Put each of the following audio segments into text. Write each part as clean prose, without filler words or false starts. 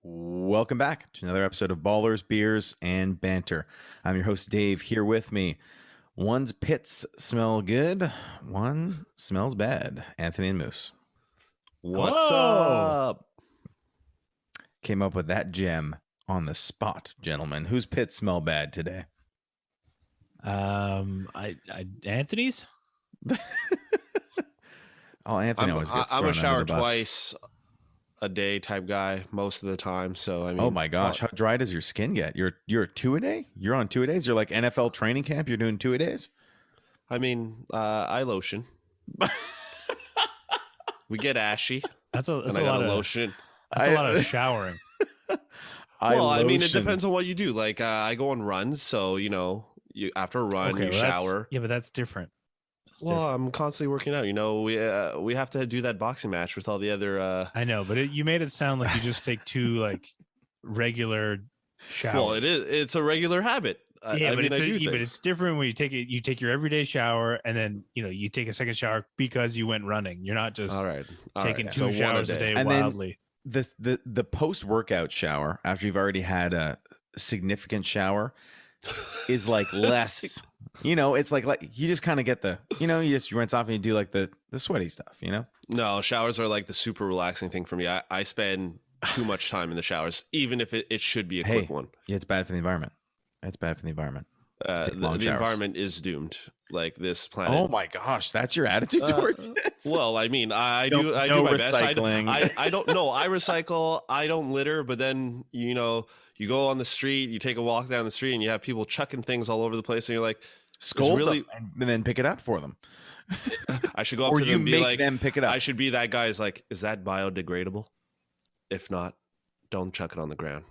Welcome back to another episode of Ballers, Beers, and Banter. I'm your host, Dave. Here with me, one's pits smell good, one smells bad. Anthony and Moose. What's up? Came up with that gem on the spot, gentlemen. Whose pits smell bad today? Anthony's. Oh, Anthony always gets I'm thrown a shower under the bus. twice a day type guy most of the time. So I mean, Oh my gosh, how dry does your skin get? You're 2 a day? You're on 2 a days? You're like NFL training camp? You're doing 2 a days? I mean, I lotion. We get ashy. That's a I lot got of lotion. That's a lot of showering. I mean, it depends on what you do. Like I go on runs, so you after a run, you shower. Yeah, but that's different. Well, I'm constantly working out. We have to do that boxing match with all the other. I know, but you made it sound like you just take 2 like regular showers. Well, it's a regular habit. But it's different when you take it. You take your everyday shower, and then you take a second shower because you went running. You're not just taking 2 showers a day and wildly. Then the post workout shower after you've already had a significant shower is like less. It's like you just kind of get you rinse off and you do like the sweaty stuff. No, showers are like the super relaxing thing for me. I spend too much time in the showers, even if it should be a quick one. Yeah, it's bad for the environment. It's bad for the environment. The environment is doomed. Like this planet. Oh my gosh, that's your attitude towards it. Well, I mean, I do my best. I don't know. I recycle. I don't litter. But then you go on the street, you take a walk down the street, and you have people chucking things all over the place, and you're like, scold them and then pick it up for them. I should go up to them and be like, them pick it up. I should be that guy. Is like, is that biodegradable? If not, don't chuck it on the ground.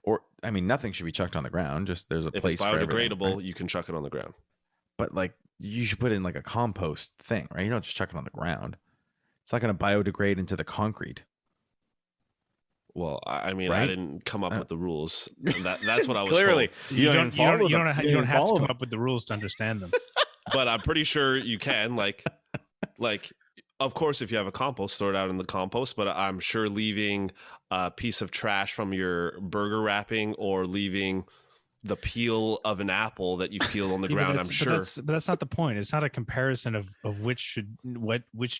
Or I mean, nothing should be chucked on the ground. Just there's a place it's biodegradable, for everything, right? You can chuck it on the ground. But like you should put it in like a compost thing, right? You don't just chuck it on the ground. It's not going to biodegrade into the concrete. Well, I mean, right? I didn't come up with the rules. That's what I was clearly told. You don't have to come up with the rules to understand them. But I'm pretty sure you can. Like, of course, if you have a compost, throw it out in the compost. But I'm sure leaving a piece of trash from your burger wrapping or leaving the peel of an apple that you peel on the ground, I'm sure. But that's not the point. It's not a comparison of which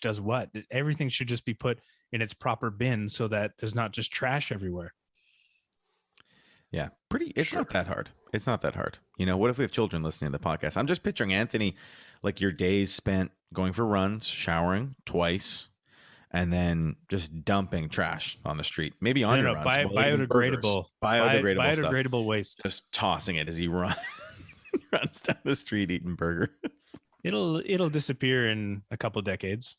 does what. Everything should just be put in its proper bin so that there's not just trash everywhere. Yeah, it's not that hard. It's not that hard. What if we have children listening to the podcast? I'm just picturing Anthony, like your days spent going for runs, showering twice, and then just dumping trash on the street. Maybe on your runs. Biodegradable waste. Just tossing it as he runs down the street eating burgers. It'll disappear in a couple decades.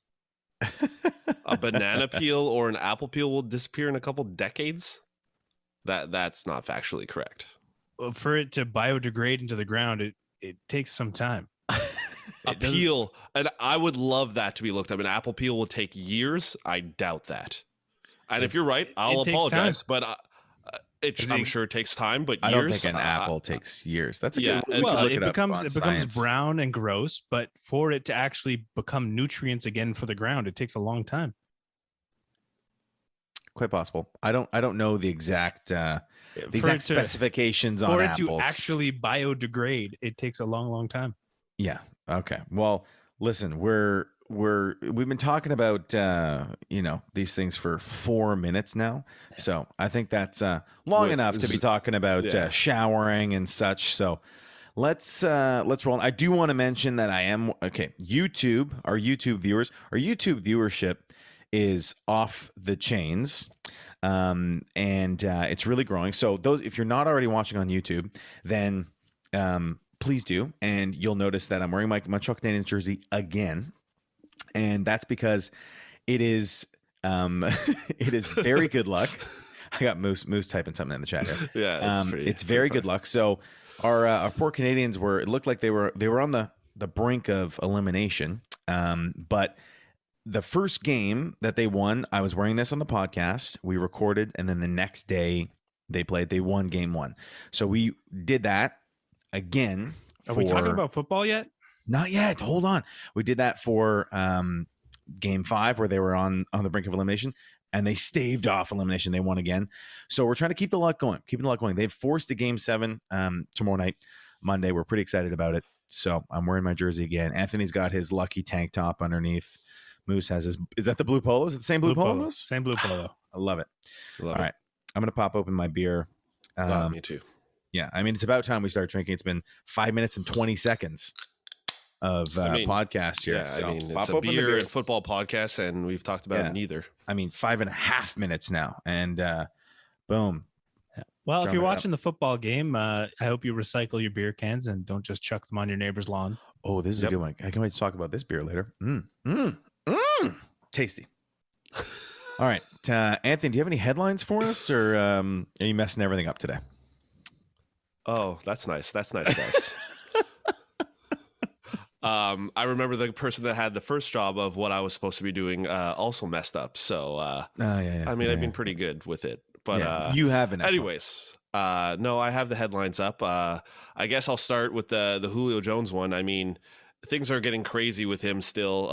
A banana peel or an apple peel will disappear in a couple decades? That's not factually correct. For it to biodegrade into the ground, it takes some time. A peel, and I would love that to be looked up. An apple peel will take years. I doubt that. And if you're right, I'll apologize. But I'm sure it takes time. But I years, don't think an apple takes years. That's a good. It becomes brown and gross. But for it to actually become nutrients again for the ground, it takes a long time. Quite possible. I don't know the exact specifications on apples. For it to actually biodegrade, it takes a long, long time. Yeah. Okay. Well, listen, we've been talking about these things for 4 minutes now, so I think that's long enough to be talking about showering and such. So let's roll. I do want to mention that YouTube, our YouTube viewership is off the chains. And it's really growing. So if you're not already watching on YouTube, then please do. And you'll notice that I'm wearing my Montreal Canadiens jersey again. And that's because it is very good luck. I got Moose typing something in the chat here. Yeah, it's very good luck. So our poor Canadians it looked like they were on the brink of elimination. But the first game that they won, I was wearing this on the podcast. We recorded, and then the next day they played. They won game 1. So we did that again. Are we talking about football yet? Not yet. Hold on. We did that for game 5, where they were on the brink of elimination. and they staved off elimination. They won again. So we're trying to keep the luck going. They've forced a game 7 tomorrow night, Monday. We're pretty excited about it. So I'm wearing my jersey again. Anthony's got his lucky tank top underneath. Moose has his. Is that the blue polo? Is it the same blue polo, Moose? Same blue polo. I love it. All right. I'm going to pop open my beer. Me too. Yeah. I mean, it's about time we start drinking. It's been 5 minutes and 20 seconds of podcast here. Yeah, so I mean, it's a beer and football podcast, and we've talked about neither. I mean, 5.5 minutes now, and boom. Yeah. Well, if you're watching the football game, I hope you recycle your beer cans and don't just chuck them on your neighbor's lawn. Oh, this is a good one. I can't wait to talk about this beer later. Tasty. All right, Anthony, do you have any headlines for us, or are you messing everything up today? Oh, that's nice. That's nice, guys. I remember the person that had the first job of what I was supposed to be doing also messed up. So, I mean, I've been pretty good with it. But you have been. Anyways, no, I have the headlines up. I guess I'll start with the Julio Jones one. I mean, things are getting crazy with him still.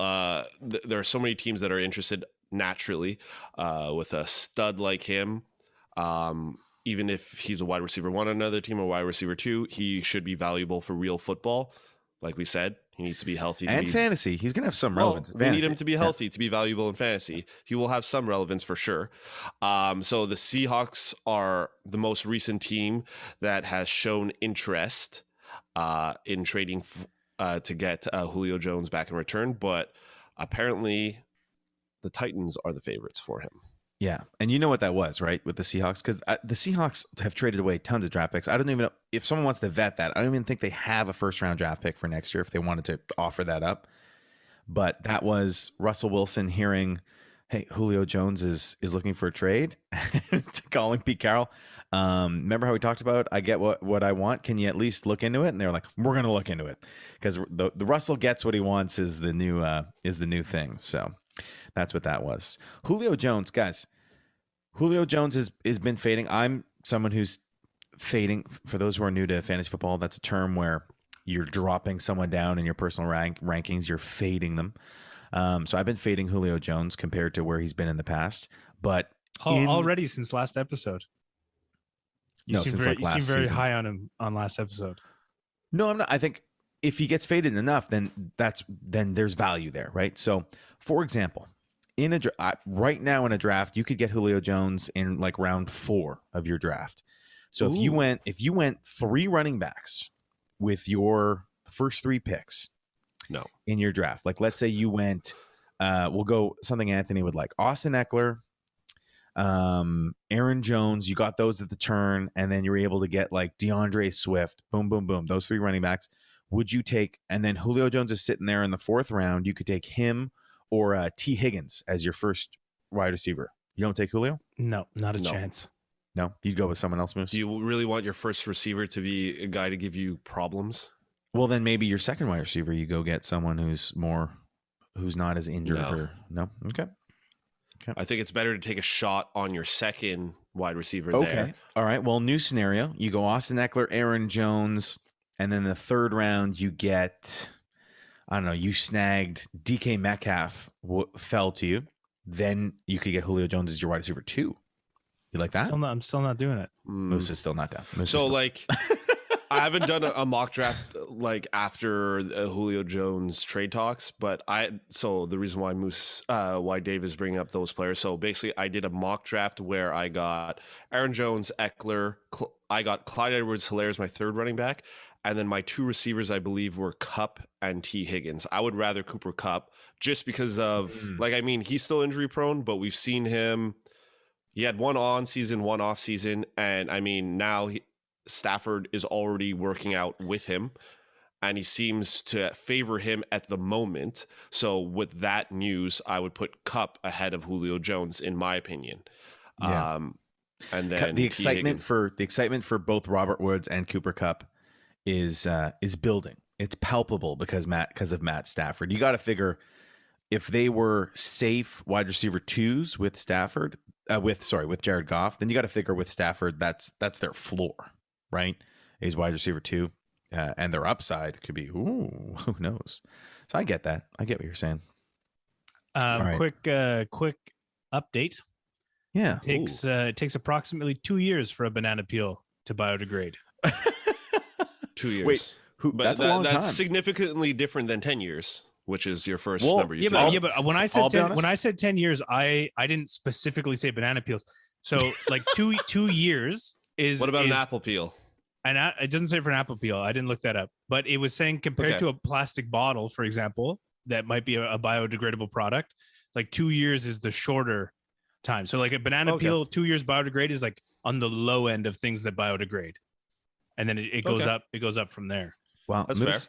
There are so many teams that are interested naturally with a stud like him. Even if he's a wide receiver 1 on another team or wide receiver 2, he should be valuable for real football. Like we said, he needs to be healthy. And fantasy. He's going to have some relevance. We need him to be healthy, to be valuable in fantasy. He will have some relevance for sure. So the Seahawks are the most recent team that has shown interest in trading to get Julio Jones back in return. But apparently the Titans are the favorites for him. Yeah. And you know what that was, right? With the Seahawks, because the Seahawks have traded away tons of draft picks. I don't even know if someone wants to vet that. I don't even think they have a first round draft pick for next year if they wanted to offer that up. But that was Russell Wilson hearing, hey, Julio Jones is looking for a trade, calling Pete Carroll. Remember how we talked about, I get what I want. Can you at least look into it? And they're like, we're going to look into it, because the Russell gets what he wants is the new thing. So that's what that was. Julio Jones, guys. Julio Jones has been fading. I'm someone who's fading. For those who are new to fantasy football, that's a term where you're dropping someone down in your personal rankings. You're fading them. So I've been fading Julio Jones compared to where he's been in the past. But already since last episode. You seem very season. high on him on last episode. No, I'm not. I think if he gets faded enough, then there's value there, right? So, for example, right now in a draft, you could get Julio Jones in like round 4 of your draft. So if you went 3 running backs with your first 3 picks, in your draft, like let's say you went, we'll go something Anthony would like, Austin Eckler, Aaron Jones, you got those at the turn, and then you were able to get like DeAndre Swift, boom, boom, boom, those 3 running backs. Would you take, and then Julio Jones is sitting there in the 4th round, you could take him or T. Higgins as your first wide receiver. You don't take Julio? No, not a chance. No? You'd go with someone else, Moose? Do you really want your first receiver to be a guy to give you problems? Well, then maybe your second wide receiver, you go get someone who's not as injured. No? Okay. I think it's better to take a shot on your second wide receiver there. Okay. All right. Well, new scenario. You go Austin Eckler, Aaron Jones, and then the 3rd round you get, I don't know, you snagged DK Metcalf, fell to you. Then you could get Julio Jones as your wide receiver 2. You like that? I'm still not doing it. Moose is still not down. I haven't done a mock draft like after Julio Jones trade talks, but the reason why why Dave is bringing up those players. So basically I did a mock draft where I got Aaron Jones, Eckler, I got Clyde Edwards-Helaire as my 3rd running back. And then my 2 receivers, I believe, were Kupp and T. Higgins. I would rather Cooper Kupp just because of, he's still injury prone, but we've seen him. He had 1 on season, 1 off season. And I mean, now Stafford is already working out with him, and he seems to favor him at the moment. So with that news, I would put Kupp ahead of Julio Jones, in my opinion. Yeah. And then the excitement for both Robert Woods and Cooper Kupp is building. It's palpable because of Matt Stafford. You got to figure if they were safe wide receiver 2s with Stafford, with Jared Goff, then you got to figure with Stafford that's their floor, right? He's wide receiver 2, and their upside could be who knows. So I get that. I get what you're saying. Quick update. Yeah. It takes approximately 2 years for a banana peel to biodegrade. 2 years. Wait, that's a long time. That's significantly different than 10 years, which is your first number. But when I said 10 years, I didn't specifically say banana peels. So like 2 years is. What about an apple peel? And it doesn't say for an apple peel. I didn't look that up, but it was saying compared to a plastic bottle, for example, that might be a biodegradable product. Like 2 years is the shorter time. So like a banana peel, 2 years biodegrade is like on the low end of things that biodegrade, and then it goes up. It goes up from there. Wow,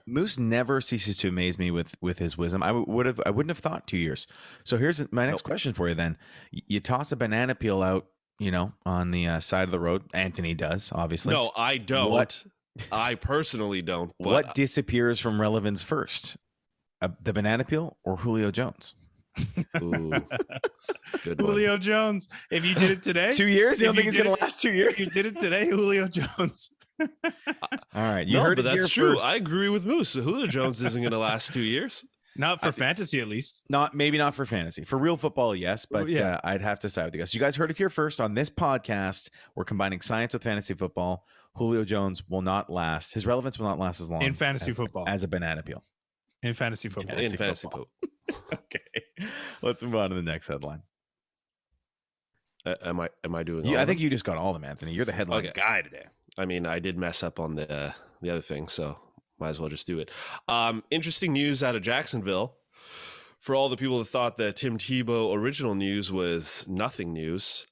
Moose never ceases to amaze me with his wisdom. I wouldn't have thought 2 years. So here's my next question for you. Then you toss a banana peel out, on the side of the road. Anthony does, obviously. No, I don't. I personally don't. But what disappears from relevance first? The banana peel or Julio Jones? Ooh, good Julio Jones. If you did it today, 2 years. You don't think it's going to last 2 years? If you did it today, Julio Jones. All right, you heard it that's here true. first. I agree with Moose. Julio Jones isn't going to last 2 years. Not for fantasy, at least. Maybe not for fantasy. For real football, yes, but I'd have to side with you guys. You guys heard it here first on this podcast. We're combining science with fantasy football. Julio Jones will not last. His relevance will not last as long in fantasy football as a banana peel. In fantasy football. In fantasy football. Okay, let's move on to the next headline. Am I doing? I think you just got all of them, Anthony. You're the headline guy today. I mean, I did mess up on the other thing, so might as well just do it. Interesting news out of Jacksonville. For all the people that thought that Tim Tebow original news was nothing news,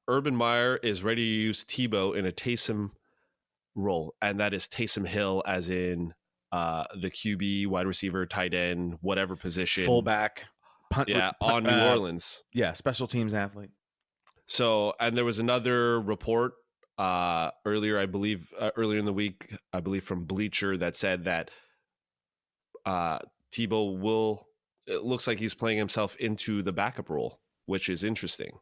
Urban Meyer is ready to use Tebow in a Taysom role, and that is Taysom Hill as in the QB, wide receiver, tight end, whatever position. Fullback. On New Orleans. Yeah, special teams athlete. So, and there was another report earlier in the week, I believe from Bleacher, that said that Tebow it looks like he's playing himself into the backup role, which is interesting.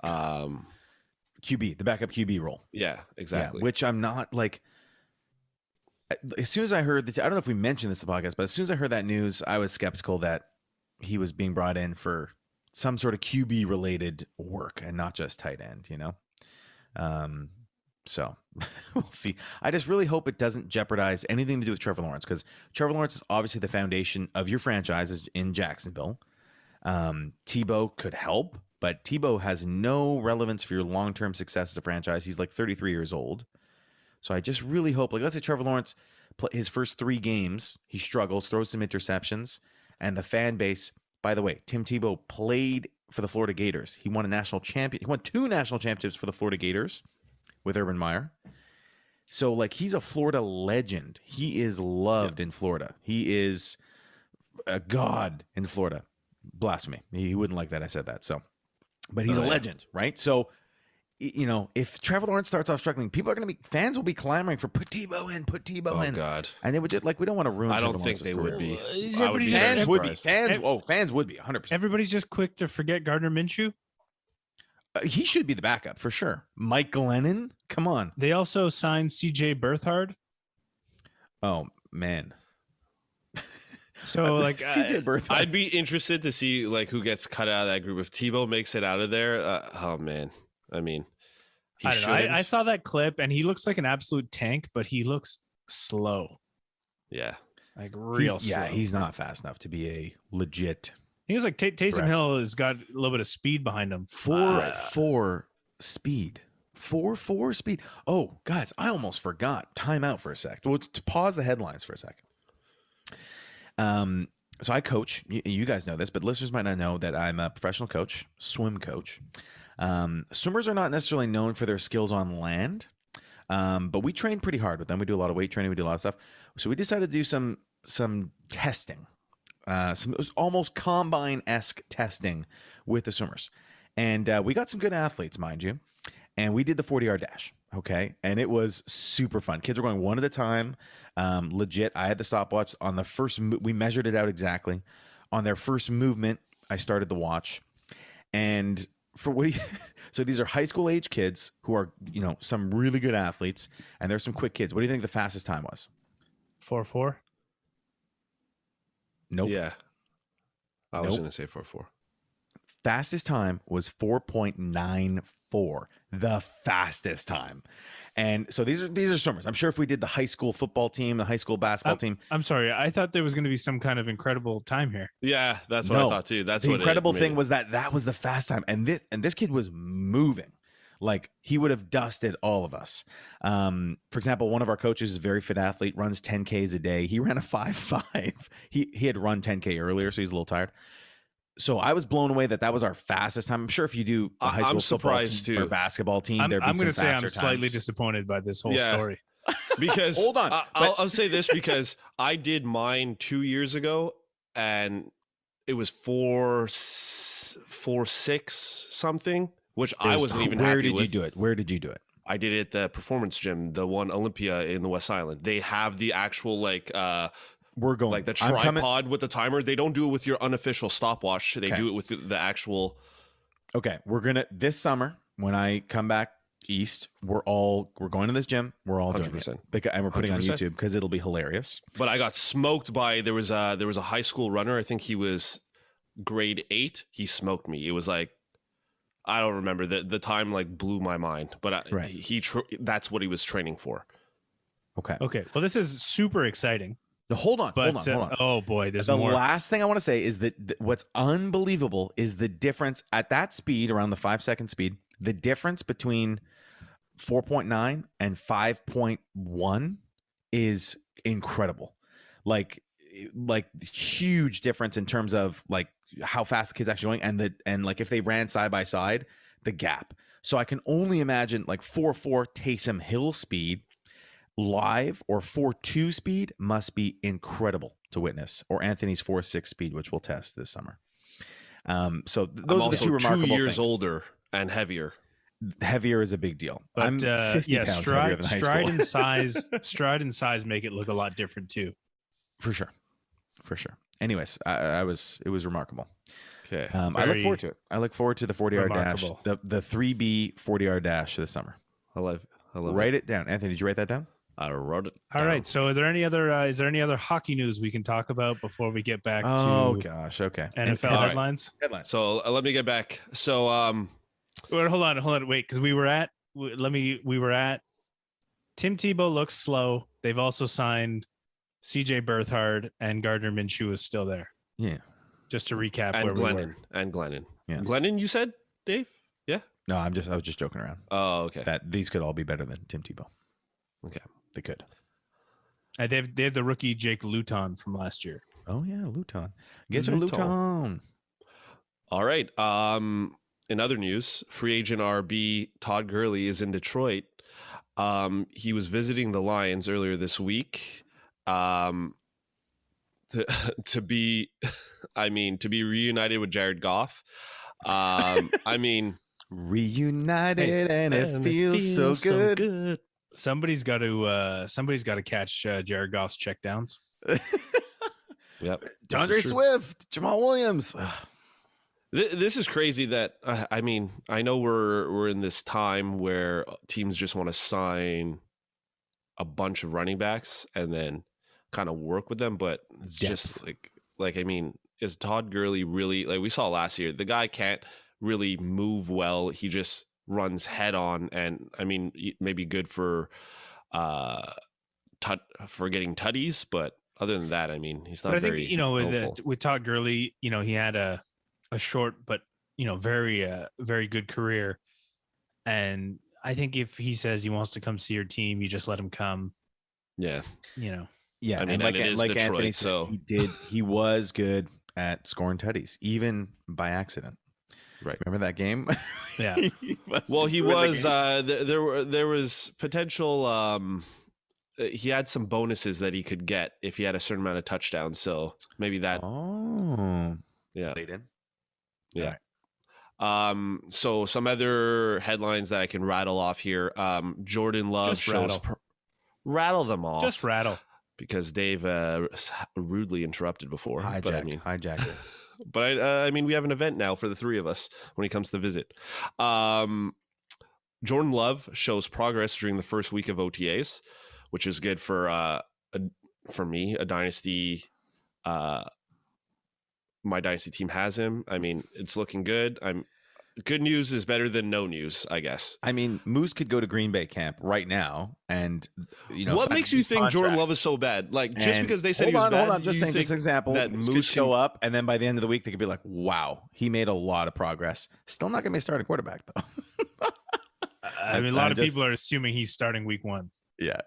QB, the backup QB role. Yeah, exactly. Yeah, which I'm not like, as soon as I heard I don't know if we mentioned this in the podcast, but as soon as I heard that news, I was skeptical that he was being brought in for some sort of QB related work and not just tight end, So we'll see. I just really hope it doesn't jeopardize anything to do with Trevor Lawrence, because Trevor Lawrence is obviously the foundation of your franchises in Jacksonville. Tebow could help, but Tebow has no relevance for your long-term success as a franchise. He's like 33 years old. So I just really hope, let's say Trevor Lawrence, his first 3 games, he struggles, throws some interceptions, and the fan base, by the way, Tim Tebow played for the Florida Gators. He won a national champion. He won 2 national championships for the Florida Gators with Urban Meyer. So he's a Florida legend. He is loved in Florida. He is a god in Florida. Blasphemy. He wouldn't like that I said that. So, but he's a legend, right? So, if Trevor Lawrence starts off struggling, fans will be clamoring for put Tebow in. Oh God. And they would just we don't want to ruin. I don't Trevor think Lawrence's they career. would be. Fans would be. Fans would be 100%. Everybody's just quick to forget Gardner Minshew. He should be the backup for sure. Mike Glennon, come on. They also signed CJ Beathard. Oh man. So CJ Beathard. I'd be interested to see who gets cut out of that group if Tebow makes it out of there. Oh man, I mean, I don't know. I saw that clip and he looks like an absolute tank, but he looks slow. Yeah, real slow. Yeah, he's not fast enough to be a legit. He's like Taysom Hill has got a little bit of speed behind him. 4.4 speed. 4.4 speed. Oh, guys, I almost forgot. Time out for a sec. Well, to pause the headlines for a sec. So I coach. You guys know this, but listeners might not know that I'm a professional coach, swim coach. Swimmers are not necessarily known for their skills on land, but we train pretty hard with them. We do a lot of weight training. We do a lot of stuff. So we decided to do some testing. Some almost combine-esque testing with the swimmers. And we got some good athletes, mind you. And we did the 40-yard dash, okay? And it was super fun. Kids were going one at a time. Legit, I had the stopwatch. On the first, we measured it out exactly. On their first movement, I started the watch. And so these are high school age kids who are, some really good athletes. And there's some quick kids. What do you think the fastest time was? 4.4. Nope. Yeah. I was going to say 4.4. fastest time was 4.94. The fastest time. And so these are swimmers. I'm sure if we did the high school football team, the high school basketball team. I'm sorry. I thought there was going to be some kind of incredible time here. Yeah, that's what I thought too. That's the what incredible thing was that was the fast time. And this kid was moving. Like he would have dusted all of us. For example, one of our coaches is a very fit athlete, runs 10Ks a day. He ran a 5.5. He had run 10K earlier, so he's a little tired. So I was blown away that was our fastest time. I'm sure if you do a high school football team or basketball team, I'm going to say I'm slightly disappointed by this whole story. Because hold on, I'll say this because I did mine 2 years ago and it was 4.6 something, which I wasn't even happy with. Where did you do it? Where did you do it? I did it at the performance gym, the one Olympia in the West Island. They have the actual we're going like the tripod with the timer. They don't do it with your unofficial stopwatch. They do it with the actual. Okay, we're gonna this summer when I come back east. We're going to this gym. We're all 100%. Doing it, and we're putting 100%. On YouTube because it'll be hilarious. But I got smoked by there was a high school runner. I think he was grade 8. He smoked me. It was like I don't remember the time. Like blew my mind. But that's what he was training for. Okay. Well, this is super exciting. Hold on. Oh boy, there's the more. The last thing I want to say is that what's unbelievable is the difference at that speed, around the 5-second speed, the difference between 4.9 and 5.1 is incredible. Like huge difference in terms of like how fast the kid's actually going and like if they ran side by side, the gap. So I can only imagine like 4.4 Taysom Hill speed live or 4.2 speed must be incredible to witness, or Anthony's 4.6 speed, which we'll test this summer. So those are the two remarkable 2 years things. Older and heavier. Heavier is a big deal. But, I'm 50 pounds heavier than high school. Stride and size make it look a lot different too. For sure. Anyways, it was remarkable. Okay. I look forward to it. I look forward to the 40-yard dash, the 3B 40-yard dash this summer. I love Write it down. Anthony, did you write that down? I wrote it down. All right. So is there any other hockey news we can talk about before we get back to okay. NFL headlines? So let me get back. So wait, hold on. Wait, because we were at Tim Tebow looks slow. They've also signed CJ Berthard and Gardner Minshew is still there. Yeah. Just to recap and where Glennon, we were. And Glennon. Yeah. Glennon, you said, Dave? Yeah. No, I was just joking around. Oh, okay. That these could all be better than Tim Tebow. Okay. They could. They have the rookie Jake Luton from last year. Oh yeah, Luton. Get your Luton. All right. In other news, free agent RB Todd Gurley is in Detroit. He was visiting the Lions earlier this week. To be reunited with Jared Goff. Reunited and it feels so good. Somebody's got to catch Jared Goff's checkdowns. Yep. DeAndre Swift, Jamal Williams. This is crazy that I know we're in this time where teams just want to sign a bunch of running backs and then kind of work with them, but it's just is Todd Gurley really, like we saw last year, the guy can't really move well. He just runs head on, and maybe good for getting tutties, but other than that, he's not very. I think with Todd Gurley, he had a short but very good career, and I think if he says he wants to come see your team, you just let him come. Yeah. Yeah, and like Detroit, Anthony said, he was good at scoring tutties, even by accident. Right. Remember that game? Yeah. He was. There was potential. He had some bonuses that he could get if he had a certain amount of touchdowns. So maybe that. Oh. Yeah. Played in. Yeah. Right. So some other headlines that I can rattle off here. Jordan Love shows. Rattle them off. Just rattle. Because Dave rudely interrupted before. Hijacked it. But we have an event now for the three of us when he comes to visit. Jordan Love shows progress during the first week of OTAs, which is good for me, a dynasty my dynasty team has him. I mean, it's looking good. Good news is better than no news, I guess. I mean, Moose could go to Green Bay camp right now, and what makes you think Jordan Love is so bad? Like, just because they said he was bad, hold on, just saying, just an example. That Moose could show up, and then by the end of the week, they could be like, "Wow, he made a lot of progress." Still not going to be a starting quarterback though. I mean, a lot of people are assuming he's starting week 1. Yeah,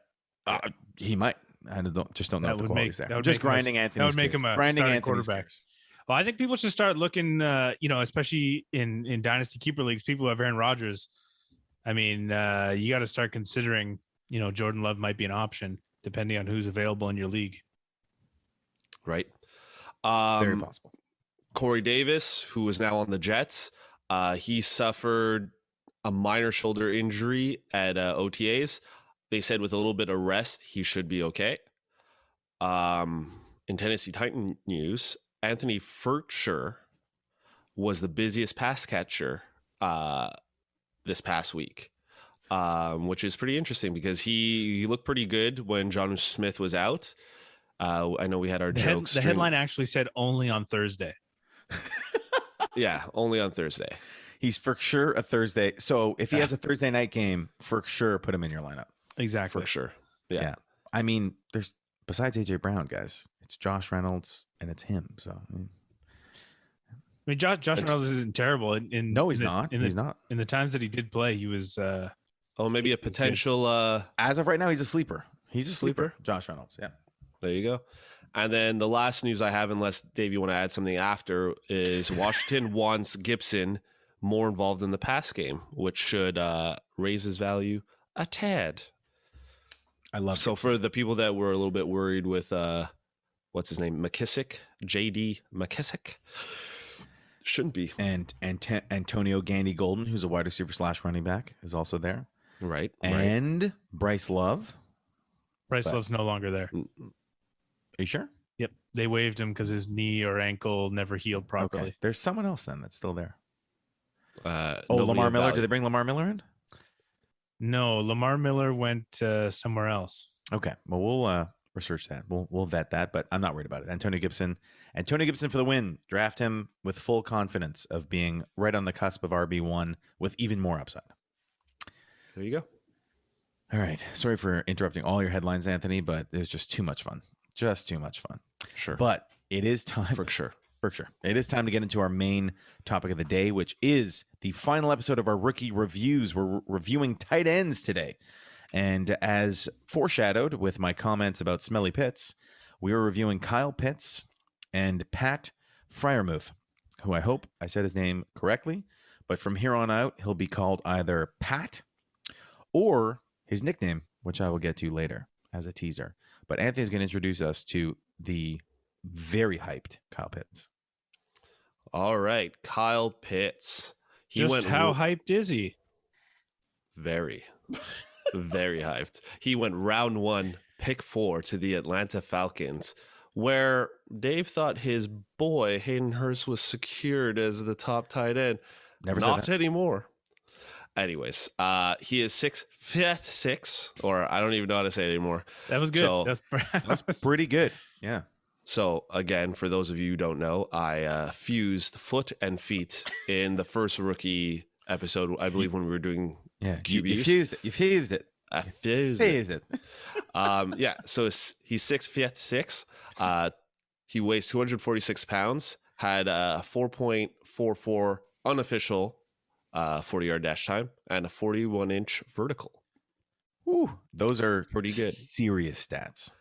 he might. I don't know if the quality's there. Just grinding Anthony. That would make him a starting quarterback. Well, I think people should start looking, especially in dynasty keeper leagues, people who have Aaron Rodgers. I mean, you got to start considering, Jordan Love might be an option depending on who's available in your league. Right. Very possible. Corey Davis, who is now on the Jets, he suffered a minor shoulder injury at OTAs. They said with a little bit of rest, he should be okay. In Tennessee Titan news, Anthony Firkser was the busiest pass catcher this past week, which is pretty interesting because he looked pretty good when Jonnu Smith was out. I know we had our jokes. The headline actually said only on Thursday. Yeah, only on Thursday. He's for sure a Thursday. So if he has a Thursday night game, for sure put him in your lineup. Exactly. For sure. Yeah. I mean, there's besides AJ Brown, guys, it's Josh Reynolds and it's him. So I mean, Josh Reynolds isn't terrible. No, he's not. He's not. In the times that he did play, he was. Maybe a potential. As of right now, he's a sleeper. He's a sleeper. Josh Reynolds. Yeah. There you go. And then the last news I have, unless Dave, you want to add something after, is Washington wants Gibson more involved in the pass game, which should raise his value a tad. I love so Gibson. For the people that were a little bit worried with what's his name, McKissick, JD McKissick, shouldn't be. And Antonio Gandy Golden, who's a wide receiver / running back, is also there. Right. And Bryce Love. Bryce Love's no longer there. Are you sure? Yep. They waived him because his knee or ankle never healed properly. Okay. There's someone else then that's still there. Lamar Miller. Did they bring Lamar Miller in? No, Lamar Miller went somewhere else. Okay. Well, we'll research that. We'll vet that, but I'm not worried about it. Antonio Gibson for the win. Draft him with full confidence of being right on the cusp of RB1 with even more upside. There you go. All right. Sorry for interrupting all your headlines, Anthony, but it was just too much fun. Just too much fun. Sure. But it is time. For sure. It is time to get into our main topic of the day, which is the final episode of our rookie reviews. We're reviewing tight ends today. And as foreshadowed with my comments about Smelly Pitts, we are reviewing Kyle Pitts and Pat Freiermuth, who I hope I said his name correctly. But from here on out, he'll be called either Pat or his nickname, which I will get to later as a teaser. But Anthony's going to introduce us to the very hyped Kyle Pitts. All right, Kyle Pitts. How hyped is he? Very, very hyped. He went round 1, pick 4 to the Atlanta Falcons, where Dave thought his boy Hayden Hurst was secured as the top tight end. Not anymore. Anyways, he is 6'6", or I don't even know how to say it anymore. That was good. So, that's pretty good. Yeah. So again, for those of you who don't know, I fused foot and feet in the first rookie episode, I believe, when we were doing QBs. You fused it. I fused it. Yeah. So he's 6'6". He weighs 246 pounds. Had a 4.44 unofficial 40-yard dash time and a 41-inch vertical. Ooh, those are pretty good. Serious stats.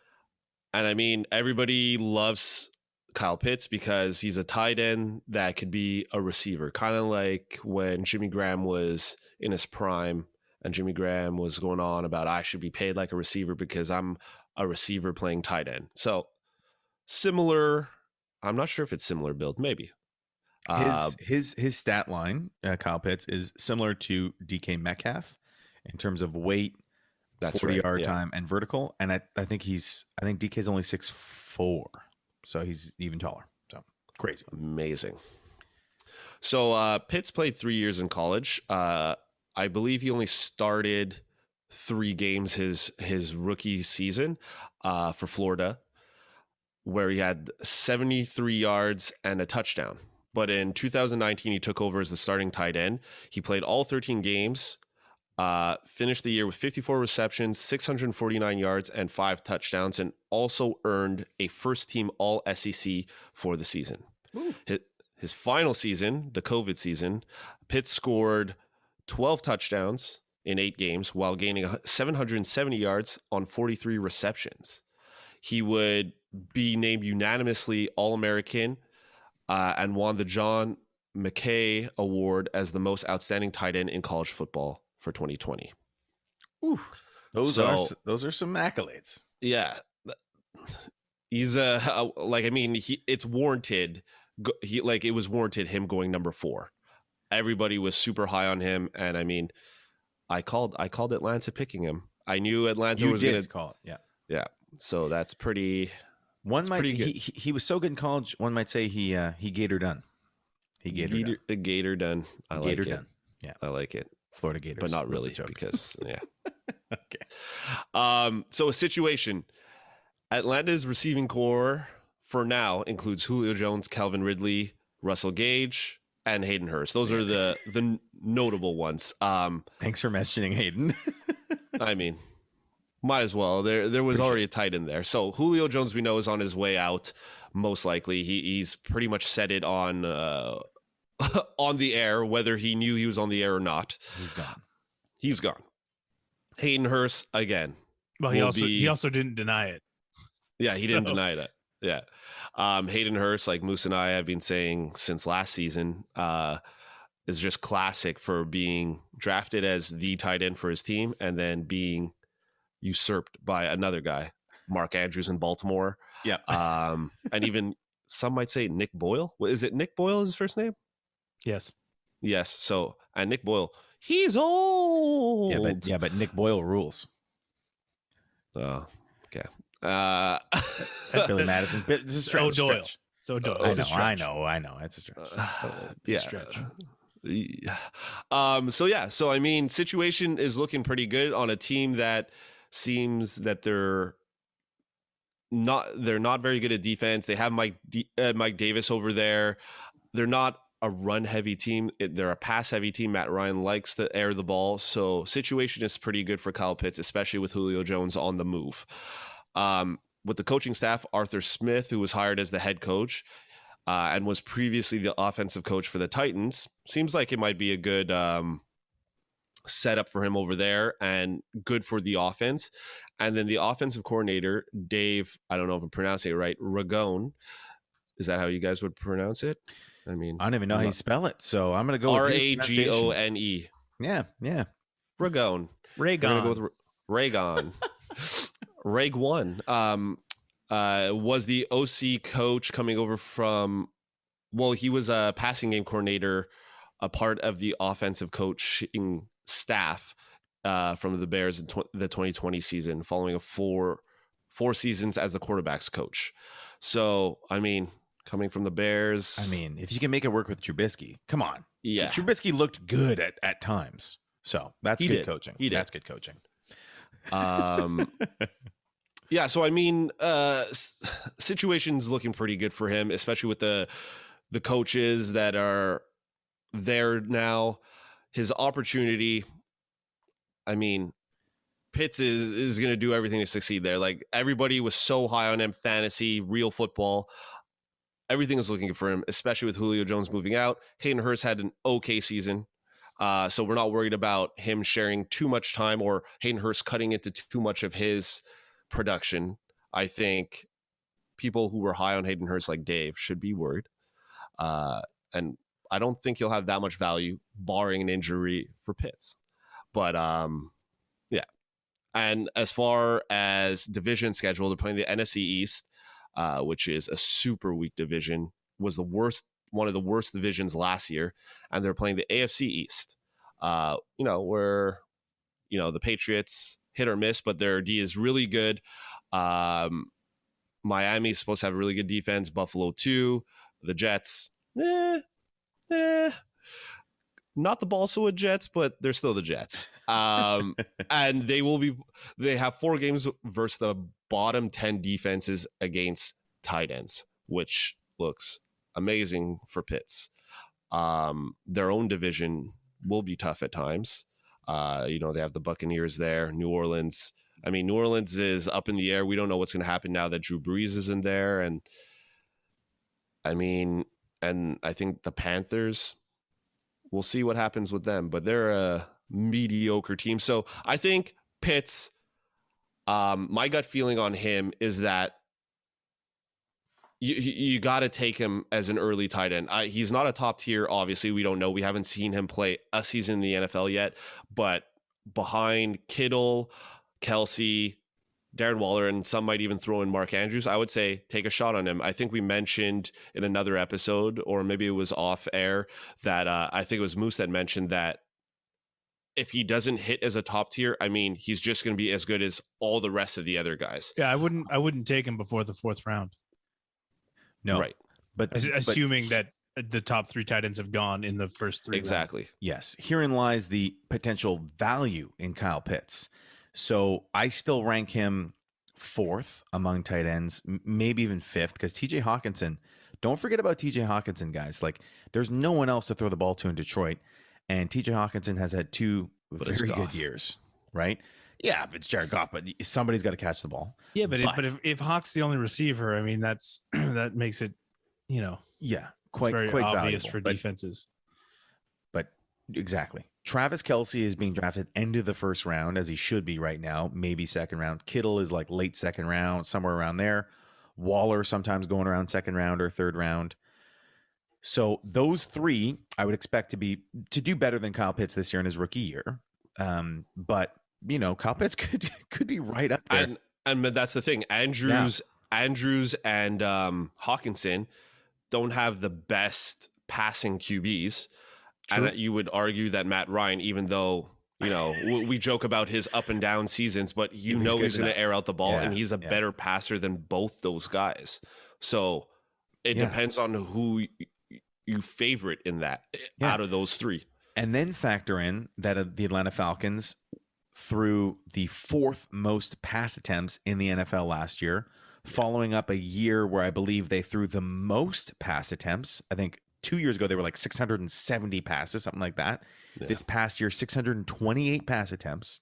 And I mean, everybody loves Kyle Pitts because he's a tight end that could be a receiver, kind of like when Jimmy Graham was in his prime and Jimmy Graham was going on about I should be paid like a receiver because I'm a receiver playing tight end. So similar. I'm not sure if it's similar build, maybe. His stat line, Kyle Pitts, is similar to DK Metcalf in terms of weight, 40-yard time, and vertical. And I think DK is only 6'4", so he's even taller. So crazy, amazing. So Pitts played 3 years in college. I believe he only started 3 games his rookie season for Florida. where he had 73 yards and a touchdown. But in 2019, he took over as the starting tight end. He played all 13 games, finished the year with 54 receptions, 649 yards, and 5 touchdowns, and also earned a first-team All-SEC for the season. His final season, the COVID season, Pitts scored 12 touchdowns in 8 games while gaining 770 yards on 43 receptions. He would be named unanimously All-American and won the John McKay Award as the most outstanding tight end in college football for 2020. Ooh, those are some accolades. Yeah, he's it's warranted. It was warranted him going number 4. Everybody was super high on him, and I mean, I called Atlanta picking him. I knew Atlanta was going to call it. Yeah. So that's pretty. One might say he was so good in college. One might say he Gator-done. Gator-done. I like it. Gator-done. Yeah, I like it. Florida Gators, but not really because yeah. Okay. So a situation. Atlanta's receiving core for now includes Julio Jones, Calvin Ridley, Russell Gage, and Hayden Hurst. Those are the notable ones. Thanks for mentioning Hayden. I mean, might as well. There was already a tight end there. So Julio Jones, we know, is on his way out. Most likely, he's pretty much said it on on the air, whether he knew he was on the air or not. He's gone. Hayden Hurst again. Well, he also didn't deny it. Yeah, he didn't deny that. Yeah. Hayden Hurst, like Moose and I have been saying since last season, is just classic for being drafted as the tight end for his team and then being usurped by another guy, Mark Andrews in Baltimore. Yeah. And even some might say Nick Boyle. Is it Nick Boyle is his first name? Yes. So, and Nick Boyle, he's old. But Nick Boyle rules. Oh, okay. Billy Madison. It's a stretch. So Doyle. I know. It's a stretch. So I mean, situation is looking pretty good on a team that seems that they're not very good at defense. They have Mike Davis over there. They're not a run heavy team. They're a pass heavy team. Matt Ryan likes to air the ball. So situation is pretty good for Kyle Pitts, especially with Julio Jones on the move. With the coaching staff, Arthur Smith, who was hired as the head coach and was previously the offensive coach for the Titans, seems like it might be a good setup for him over there and good for the offense. And then the offensive coordinator, Dave, I don't know if I'm pronouncing it right, Ragone. Is that how you guys would pronounce it? I mean, I don't even know how you spell it, so I'm going to go with Ragone. Yeah. Ragone. We're going to go with Raygon. Reg One was the OC coach coming over from, well, he was a passing game coordinator, a part of the offensive coaching staff from the Bears in the 2020 season, following a four seasons as the quarterback's coach. So, I mean, coming from the Bears. I mean, if you can make it work with Trubisky, come on. Yeah. Trubisky looked good at times. So that's good coaching. That's good coaching. Yeah, so I mean, situation's looking pretty good for him, especially with the coaches that are there now. His opportunity, I mean, Pitts is going to do everything to succeed there. Like, everybody was so high on him, fantasy, real football. Everything is looking good for him, especially with Julio Jones moving out. Hayden Hurst had an okay season. So we're not worried about him sharing too much time or Hayden Hurst cutting into too much of his production. I think people who were high on Hayden Hurst, like Dave, should be worried. And I don't think he'll have that much value, barring an injury for Pitts. But yeah. And as far as division schedule, they're playing the NFC East, which is a super weak division, was one of the worst divisions last year, and they're playing the AFC East. Where the Patriots hit or miss, but their D is really good. Miami is supposed to have a really good defense. Buffalo too. The Jets, not the Balsawood Jets, but they're still the Jets. And they have 4 games versus the bottom 10 defenses against tight ends, which looks amazing for Pitts. Their own division will be tough at times. They have the Buccaneers there, New Orleans. I mean, New Orleans is up in the air. We don't know what's going to happen now that Drew Brees is in there. And I think the Panthers, we'll see what happens with them, but they're a mediocre team. So I think Pitts, my gut feeling on him is that you got to take him as an early tight end. He's not a top tier. Obviously, we don't know. We haven't seen him play a season in the NFL yet, but behind Kittle, Kelsey, Darren Waller, and some might even throw in Mark Andrews, I would say take a shot on him. I think we mentioned in another episode, or maybe it was off air, that I think it was Moose that mentioned that if he doesn't hit as a top tier, I mean, he's just going to be as good as all the rest of the other guys. Yeah, I wouldn't take him before the 4th round. No, right. But assuming that the top 3 tight ends have gone in the first 3 exactly. rounds. Yes. Herein lies the potential value in Kyle Pitts. So I still rank him 4th among tight ends, maybe even 5th, because TJ Hawkinson, don't forget about TJ Hawkinson, guys. Like, there's no one else to throw the ball to in Detroit. And TJ Hawkinson has had 2 very good years, right? Yeah, but it's Jared Goff, but somebody's got to catch the ball. Yeah, but if Hawk's the only receiver, I mean, that makes it, yeah, quite obvious valuable for defenses. But exactly, Travis Kelce is being drafted end of the 1st round, as he should be right now, maybe 2nd round. Kittle is like late 2nd round, somewhere around there. Waller sometimes going around 2nd round or 3rd round. So those 3, I would expect to do better than Kyle Pitts this year in his rookie year. But Kyle Pitts could be right up there. And that's the thing. Andrews and Hawkinson don't have the best passing QBs. True. And you would argue that Matt Ryan, even though, we joke about his up and down seasons, but he's going to air out the ball, and he's a better passer than both those guys. So it depends on who you favorite in that out of those 3. And then factor in that the Atlanta Falcons threw the 4th most pass attempts in the NFL last year, following up a year where I believe they threw the most pass attempts. I think 2 years ago, they were like 670 passes, something like that. Yeah. This past year, 628 pass attempts.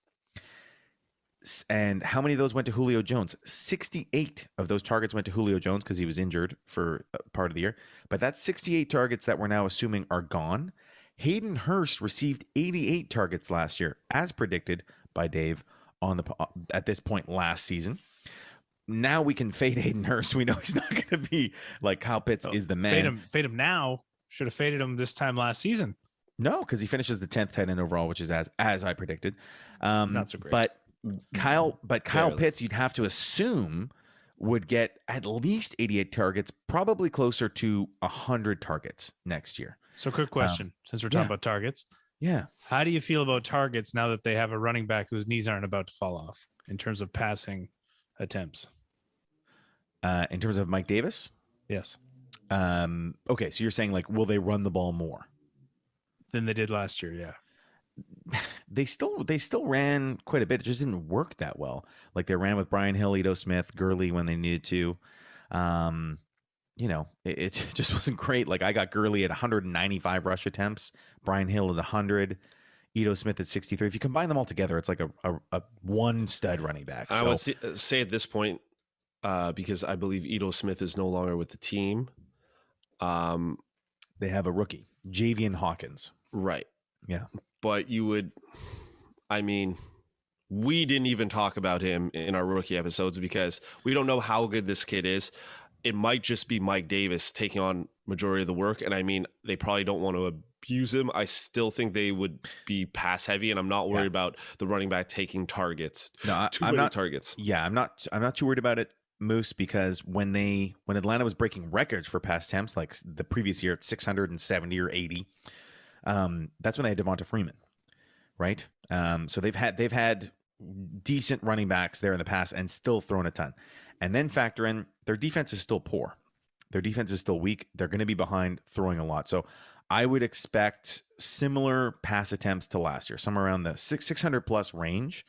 And how many of those went to Julio Jones? 68 of those targets went to Julio Jones because he was injured for part of the year. But that's 68 targets that we're now assuming are gone. Hayden Hurst received 88 targets last year, as predicted by Dave at this point last season. Now we can fade Hayden Hurst. We know he's not going to be like Kyle Pitts is the man. Fade him now. Should have faded him this time last season. No, because he finishes the 10th tight end overall, which is as I predicted. Not so great. But Kyle Pitts, you'd have to assume would get at least 88 targets, probably closer to 100 targets next year. So quick question, since we're talking about targets. Yeah. How do you feel about targets now that they have a running back whose knees aren't about to fall off in terms of passing attempts? In terms of Mike Davis? Yes. Okay, so you're saying, like, will they run the ball more than they did last year? Yeah. They still ran quite a bit. It just didn't work that well. Like, they ran with Brian Hill, Ito Smith, Gurley when they needed to. It just wasn't great. Like, I got Gurley at 195 rush attempts, Brian Hill at 100, Ito Smith at 63. If you combine them all together, it's like a one stud running back. So, I would say at this point, because I believe Ito Smith is no longer with the team. They have a rookie, Javian Hawkins. Right. Yeah. But we didn't even talk about him in our rookie episodes because we don't know how good this kid is. It might just be Mike Davis taking on majority of the work. And they probably don't want to abuse him. I still think they would be pass heavy, and I'm not worried about the running back taking targets. No, I'm not targets. Yeah, I'm not too worried about it, Moose, because when Atlanta was breaking records for pass attempts, like the previous year at 670 or 80, that's when they had Devonta Freeman, right? So they've had decent running backs there in the past and still thrown a ton. And then factor in their defense is still poor. Their defense is still weak. They're going to be behind throwing a lot. So I would expect similar pass attempts to last year, somewhere around the 600 plus range.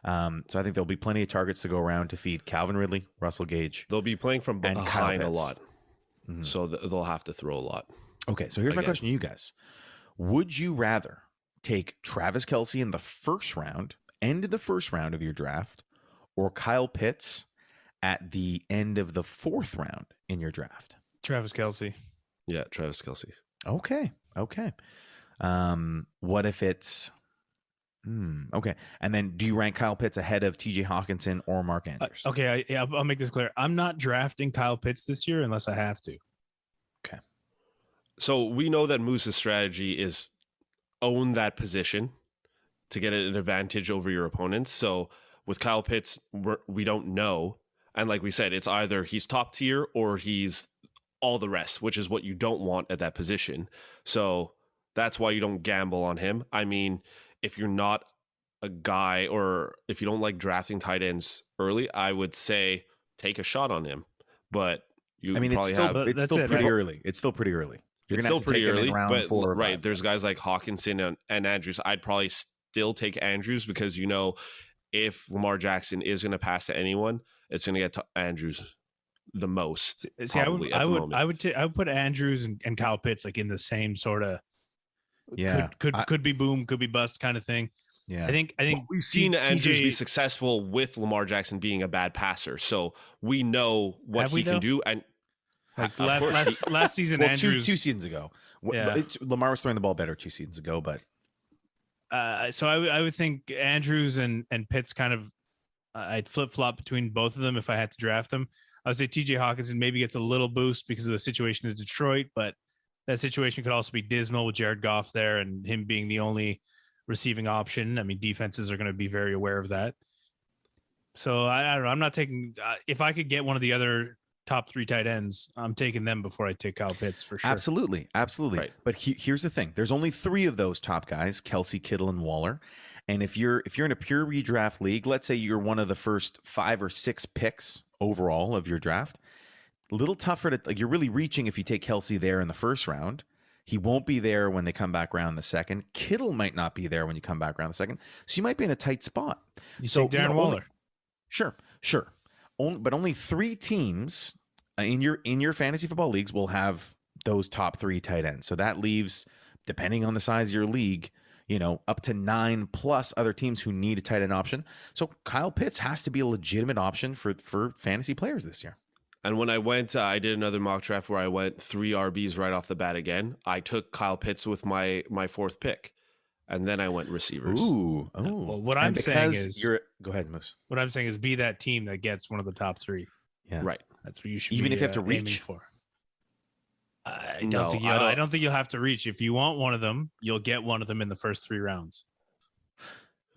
So I think there'll be plenty of targets to go around to feed Calvin Ridley, Russell Gage. They'll be playing from and behind Kyle a Pitts. lot. So they'll have to throw a lot. Okay, so here's my question to you guys. Would you rather take Travis Kelce in the first round, end of the first round of your draft, or Kyle Pitts at the end of the fourth round in your draft? Travis Kelce. Yeah, Travis Kelce. Okay. What if it's... okay. And then do you rank Kyle Pitts ahead of TJ Hawkinson or Mark Andrews? Okay, I'll make this clear. I'm not drafting Kyle Pitts this year unless I have to. Okay. So we know that Moose's strategy is own that position to get an advantage over your opponents. So with Kyle Pitts, we don't know. And like we said, it's either he's top tier or he's all the rest, which is what you don't want at that position. So that's why you don't gamble on him. I mean, if you're not a guy or if you don't like drafting tight ends early, I would say take a shot on him. But you probably it's still pretty early. It's still pretty early. You're it's gonna still have to pretty take him early, in round but 4 or 5. there's guys like Hawkinson and Andrews. I'd probably still take Andrews because if Lamar Jackson is going to pass to anyone, it's going to get to Andrews the most. See, I would put Andrews and Kyle Pitts like in the same sort of could be boom, could be bust kind of thing. Yeah, I think we've seen Andrews be successful with Lamar Jackson being a bad passer, so we know what he can do. And like last season, well, Andrews two seasons ago, Lamar was throwing the ball better 2 seasons ago, but so I would think Andrews and Pitts kind of I'd flip flop between both of them if I had to draft them. I would say TJ Hawkinson maybe gets a little boost because of the situation in Detroit, but that situation could also be dismal with Jared Goff there and him being the only receiving option. I mean, defenses are going to be very aware of that. So I don't know. I'm not taking if I could get one of the other top 3 tight ends, I'm taking them before I take Kyle Pitts for sure. Absolutely. Right. But here's the thing: there's only 3 of those top guys: Kelce, Kittle, and Waller. And if you're in a pure redraft league, let's say you're one of the first 5 or 6 picks overall of your draft, a little tougher to you're really reaching if you take Kelce there in the first round. He won't be there when they come back around the second. Kittle might not be there when you come back around the second. So you might be in a tight spot. You take Darren Waller. Sure. But only 3 teams in your fantasy football leagues will have those top 3 tight ends. So that leaves, depending on the size of your league, up to 9 plus other teams who need a tight end option. So Kyle Pitts has to be a legitimate option for fantasy players this year. And when I went, I did another mock draft where I went 3 RBs right off the bat again. I took Kyle Pitts with my 4th pick. And then I went receivers. Ooh. Oh. Well, what I'm saying is go ahead, Moose. What I'm saying is be that team that gets one of the top 3. Yeah. Right. That's what you should even be, if you have to reach for. I don't think you'll have to reach. If you want one of them, you'll get one of them in the first 3 rounds.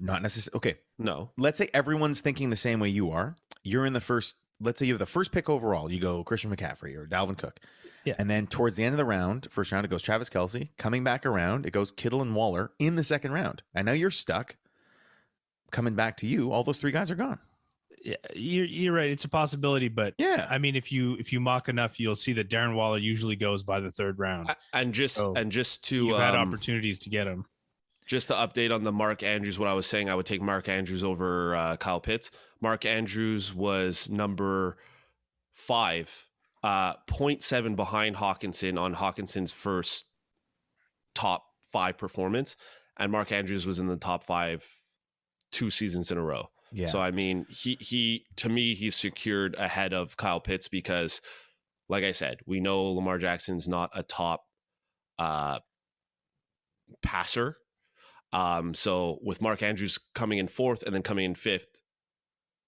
Not necessarily. Okay. No. Let's say everyone's thinking the same way you are. You're in the first. Let's say you have the first pick overall. You go Christian McCaffrey or Dalvin Cook. Yeah. And then towards the end of the first round, it goes Travis Kelce. Coming back around, it goes Kittle and Waller in the second round. And now you're stuck. Coming back to you, all those 3 guys are gone. Yeah, you're right. It's a possibility, but yeah, I mean, if you mock enough, you'll see that Darren Waller usually goes by the 3rd round. And just to you've had opportunities to get him. Just to update on the Mark Andrews, what I was saying, I would take Mark Andrews over Kyle Pitts. Mark Andrews was number 5, 0.7 behind Hawkinson on Hawkinson's first top 5 performance, and Mark Andrews was in the top 5 2 seasons in a row. Yeah. So I mean, he to me, he's secured ahead of Kyle Pitts because, like I said, we know Lamar Jackson's not a top passer. So with Mark Andrews coming in 4th and then coming in 5th,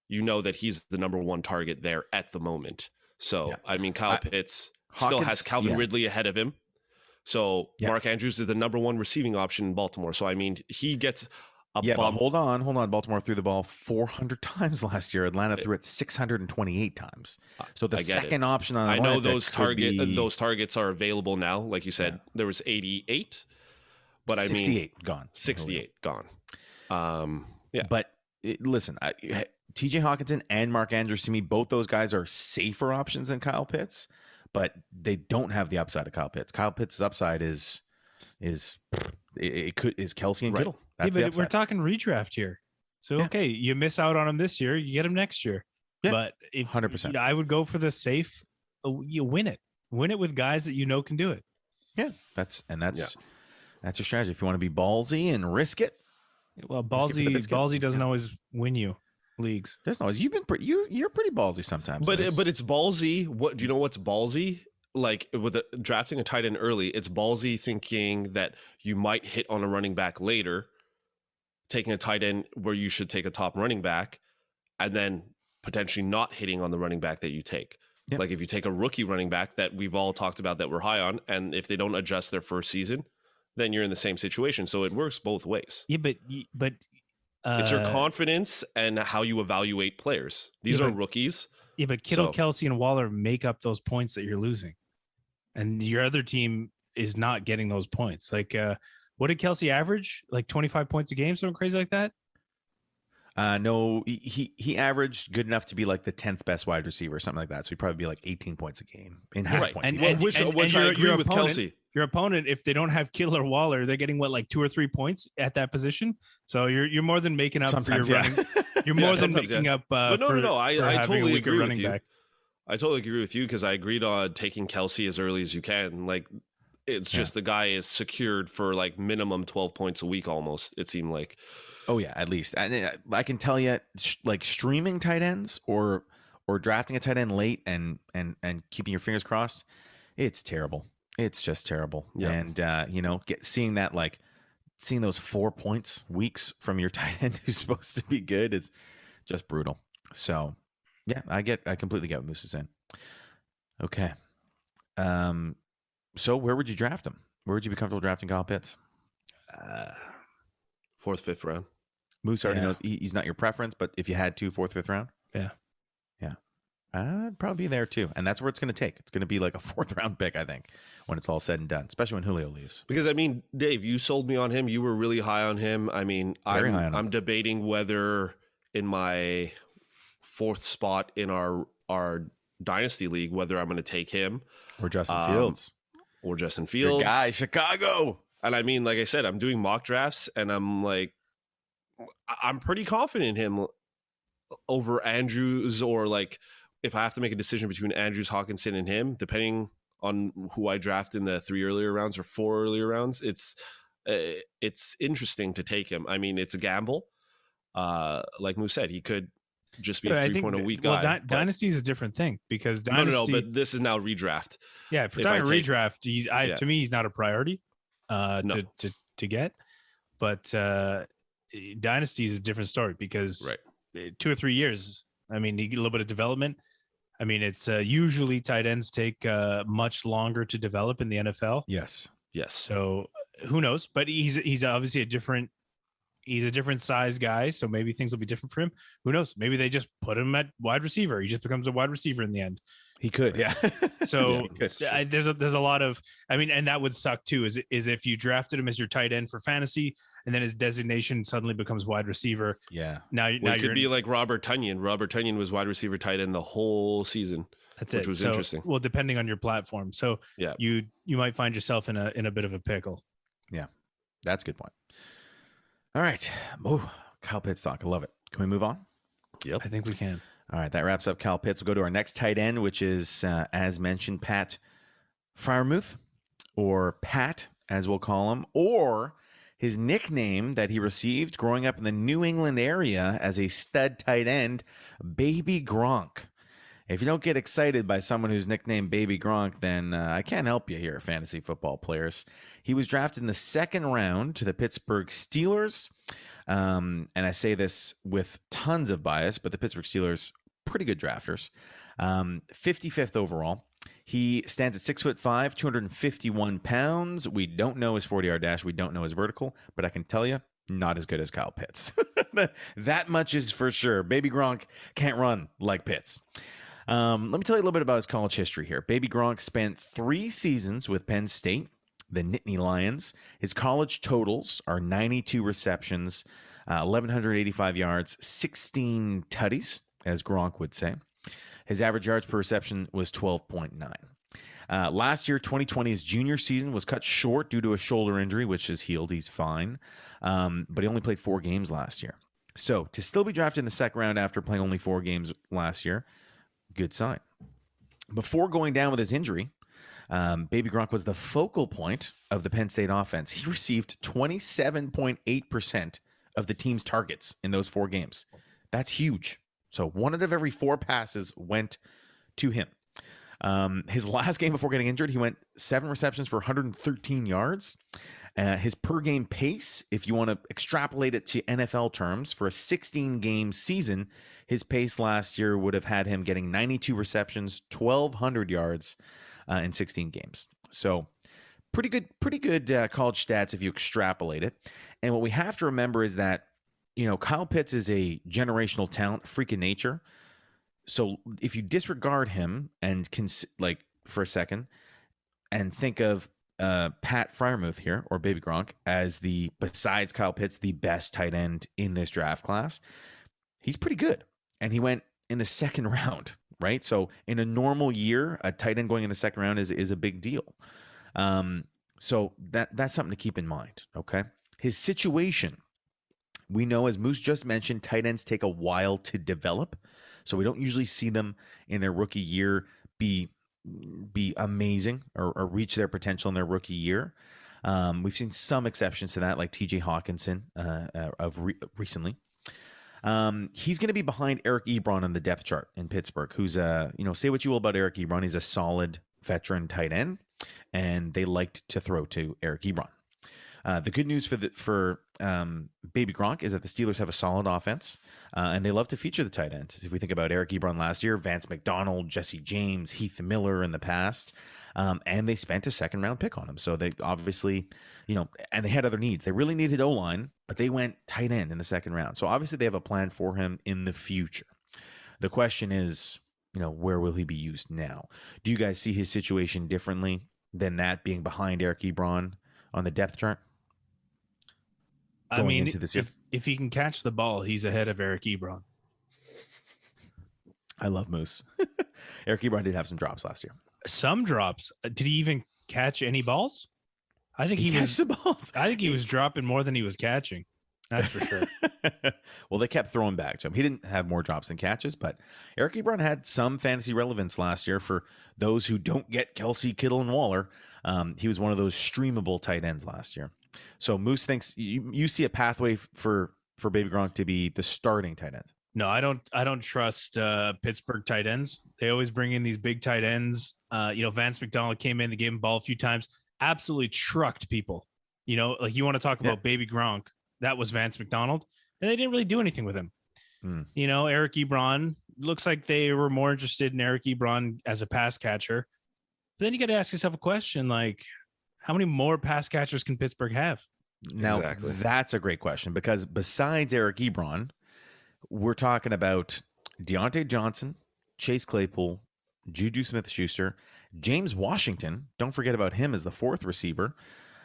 you know that he's the number 1 target there at the moment. So, yeah. I mean, Kyle Pitts still has Calvin Ridley ahead of him. So Mark Andrews is the number 1 receiving option in Baltimore. So, I mean, he gets a bump. But hold on. Baltimore threw the ball 400 times last year. Atlanta threw it 628 times. So the second option on I know those targets are available now. Like you said, there was 88. But 68 gone. 68 gone. Yeah. But listen, TJ Hawkinson and Mark Andrews, to me, both those guys are safer options than Kyle Pitts, but they don't have the upside of Kyle Pitts. Kyle Pitts' upside is Kelce and Kittle. That's but we're talking redraft here. So, okay, you miss out on him this year, you get him next year. Yeah, but if 100%. I would go for the safe, you win it with guys that can do it. Yeah, that's your strategy. If you want to be ballsy and risk it. Well, ballsy doesn't always win you leagues. Doesn't always. You're pretty ballsy sometimes. But it's ballsy. What do you know? What's ballsy? Like with drafting a tight end early, it's ballsy thinking that you might hit on a running back later, taking a tight end where you should take a top running back, and then potentially not hitting on the running back that you take. Yep. Like if you take a rookie running back that we've all talked about that we're high on, and if they don't adjust their first season, then you're in the same situation. So it works both ways. Yeah, but it's your confidence and how you evaluate players. These are rookies. Yeah, but Kittle, Kelsey, and Waller make up those points that you're losing, and your other team is not getting those points. Like, what did Kelsey average? Like 25 points a game, something crazy like that. No, he averaged good enough to be like the 10th best wide receiver or something like that. So he'd probably be like 18 points a game in half point. Which I agree with Kelsey. Your opponent, if they don't have Kittle or Waller, they're getting like 2 or 3 points at that position. So you're more than making up sometimes, for your running. You're more than making up. But no. I totally agree with you. Back. I totally agree with you because I agreed on taking Kelsey as early as you can. Like it's just the guy is secured for like minimum 12 points a week almost. It seemed like. Oh yeah, at least. I can tell you, like streaming tight ends or drafting a tight end late and keeping your fingers crossed, it's terrible. It's just terrible. Yeah. And seeing those 4 points weeks from your tight end who's supposed to be good is just brutal. So yeah, I completely get what Moose is saying. Okay. So where would you draft him? Where would you be comfortable drafting Kyle Pitts? 4th, 5th round. Moose already knows he's not your preference, but if you had to, 4th, 5th round? Yeah. I'd probably be there too. And that's where it's going to take. It's going to be like a 4th round pick, I think, when it's all said and done, especially when Julio leaves. Because, I mean, Dave, you sold me on him. You were really high on him. I mean, I'm debating whether in my 4th spot in our Dynasty League, whether I'm going to take him. Or Justin Fields. Your guy, Chicago. And I mean, like I said, I'm doing mock drafts, and I'm like, I'm pretty confident in him over Andrews, or like if I have to make a decision between Andrews, Hawkinson, and him, depending on who I draft in the 3 earlier rounds or 4 earlier rounds, it's interesting to take him. I mean, it's a gamble. Like Moose said, he could just be a 3 point a week guy. Well, Dynasty is a different thing because Dynasty. No, but this is now redraft. Yeah, for redraft, to me, he's not a priority to get, but Dynasty is a different story because 2 or 3 years. I mean, you get a little bit of development. I mean, it's usually tight ends take much longer to develop in the NFL. Yes. So who knows? But he's obviously a different size guy. So maybe things will be different for him. Who knows? Maybe they just put him at wide receiver. He just becomes a wide receiver in the end. He could, yeah. So there's a lot of, I mean, and that would suck too. Is if you drafted him as your tight end for fantasy, and then his designation suddenly becomes wide receiver. Yeah. Now it could be like Robert Tonyan. Robert Tonyan was wide receiver tight end the whole season. Which was interesting. Well, depending on your platform. So yeah, you might find yourself in a bit of a pickle. Yeah, that's a good point. All right. Oh, Kyle Pitts talk. I love it. Can we move on? Yep. I think we can. All right. That wraps up Kyle Pitts. We'll go to our next tight end, which is, as mentioned, Pat Freiermuth, or Pat, as we'll call him, or his nickname that he received growing up in the New England area as a stud tight end, Baby Gronk. If you don't get excited by someone who's nicknamed Baby Gronk, then I can't help you here, fantasy football players. He was drafted in the 2nd round to the Pittsburgh Steelers. And I say this with tons of bias, but the Pittsburgh Steelers, pretty good drafters. 55th overall. He stands at 6'5", 251 pounds. We don't know his 40-yard dash. We don't know his vertical, but I can tell you, not as good as Kyle Pitts. That much is for sure. Baby Gronk can't run like Pitts. Let me tell you a little bit about his college history here. Baby Gronk spent 3 seasons with Penn State, the Nittany Lions. His college totals are 92 receptions, 1,185 yards, 16 tutties, as Gronk would say. His average yards per reception was 12.9. Last year, 2020, his junior season was cut short due to a shoulder injury, which is healed. He's fine. But he only played 4 games last year. So to still be drafted in the second round after playing only 4 games last year, good sign. Before going down with his injury, Baby Gronk was the focal point of the Penn State offense. He received 27.8% of the team's targets in those 4 games. That's huge. So 1 out of every 4 passes went to him. His last game before getting injured, he went 7 receptions for 113 yards. His per game pace, if you want to extrapolate it to NFL terms, for a 16-game season, his pace last year would have had him getting 92 receptions, 1,200 yards in 16 games. So pretty good college stats if you extrapolate it. And what we have to remember is that, Kyle Pitts is a generational talent, freak of nature. So if you disregard him and for a second and think of Pat Freiermuth here, or Baby Gronk, as besides Kyle Pitts, the best tight end in this draft class, he's pretty good. And he went in the second round, right? So in a normal year, a tight end going in the second round is a big deal. So that's something to keep in mind, okay? His situation, we know, as Moose just mentioned, tight ends take a while to develop. So we don't usually see them in their rookie year be amazing or reach their potential in their rookie year. We've seen some exceptions to that, like TJ Hawkinson recently. He's going to be behind Eric Ebron on the depth chart in Pittsburgh, who's say what you will about Eric Ebron. He's a solid veteran tight end, and they liked to throw to Eric Ebron. The good news for Baby Gronk is that the Steelers have a solid offense, and they love to feature the tight ends. If we think about Eric Ebron last year, Vance McDonald, Jesse James, Heath Miller in the past, and they spent a second-round pick on him. So they obviously, and they had other needs. They really needed O-line, but they went tight end in the second round. So obviously they have a plan for him in the future. The question is, where will he be used now? Do you guys see his situation differently than that being behind Eric Ebron on the depth chart? Into this year? If he can catch the ball, he's ahead of Eric Ebron. I love Moose. Eric Ebron did have some drops last year. Some drops. Did he even catch any balls? I think he was. The balls. I think he was dropping more than he was catching. That's for sure. Well, they kept throwing back to him. He didn't have more drops than catches, but Eric Ebron had some fantasy relevance last year for those who don't get Kelsey, Kittle, and Waller. He was one of those streamable tight ends last year. So Moose thinks you see a pathway for Baby Gronk to be the starting tight end. No, I don't trust Pittsburgh tight ends. They always bring in these big tight ends. Vance McDonald came in, they gave him the ball a few times, absolutely trucked people. Like you want to talk about Baby Gronk, that was Vance McDonald, and they didn't really do anything with him. Eric Ebron, looks like they were more interested in Eric Ebron as a pass catcher. But then you got to ask yourself a question, like, how many more pass catchers can Pittsburgh have? Now, That's a great question, because besides Eric Ebron, we're talking about Deontay Johnson, Chase Claypool, Juju Smith-Schuster, James Washington. Don't forget about him as the 4th receiver.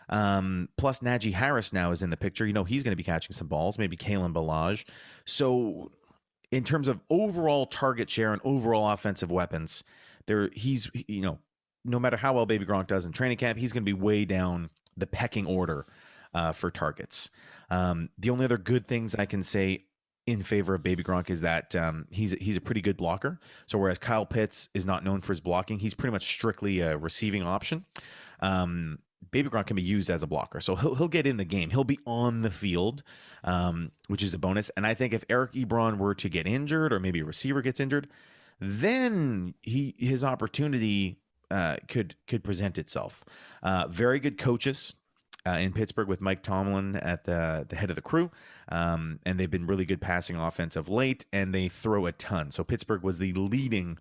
Plus Najee Harris now is in the picture. He's going to be catching some balls, maybe Kalen Ballage. So in terms of overall target share and overall offensive weapons, he's no matter how well Baby Gronk does in training camp, he's going to be way down the pecking order for targets. The only other good things I can say in favor of Baby Gronk is that he's a pretty good blocker. So whereas Kyle Pitts is not known for his blocking, he's pretty much strictly a receiving option. Baby Gronk can be used as a blocker. So he'll get in the game. He'll be on the field, which is a bonus. And I think if Eric Ebron were to get injured, or maybe a receiver gets injured, then his opportunity could present itself. Very good coaches in Pittsburgh with Mike Tomlin at the head of the crew. And they've been really good passing offense of late, and they throw a ton. So Pittsburgh was the leading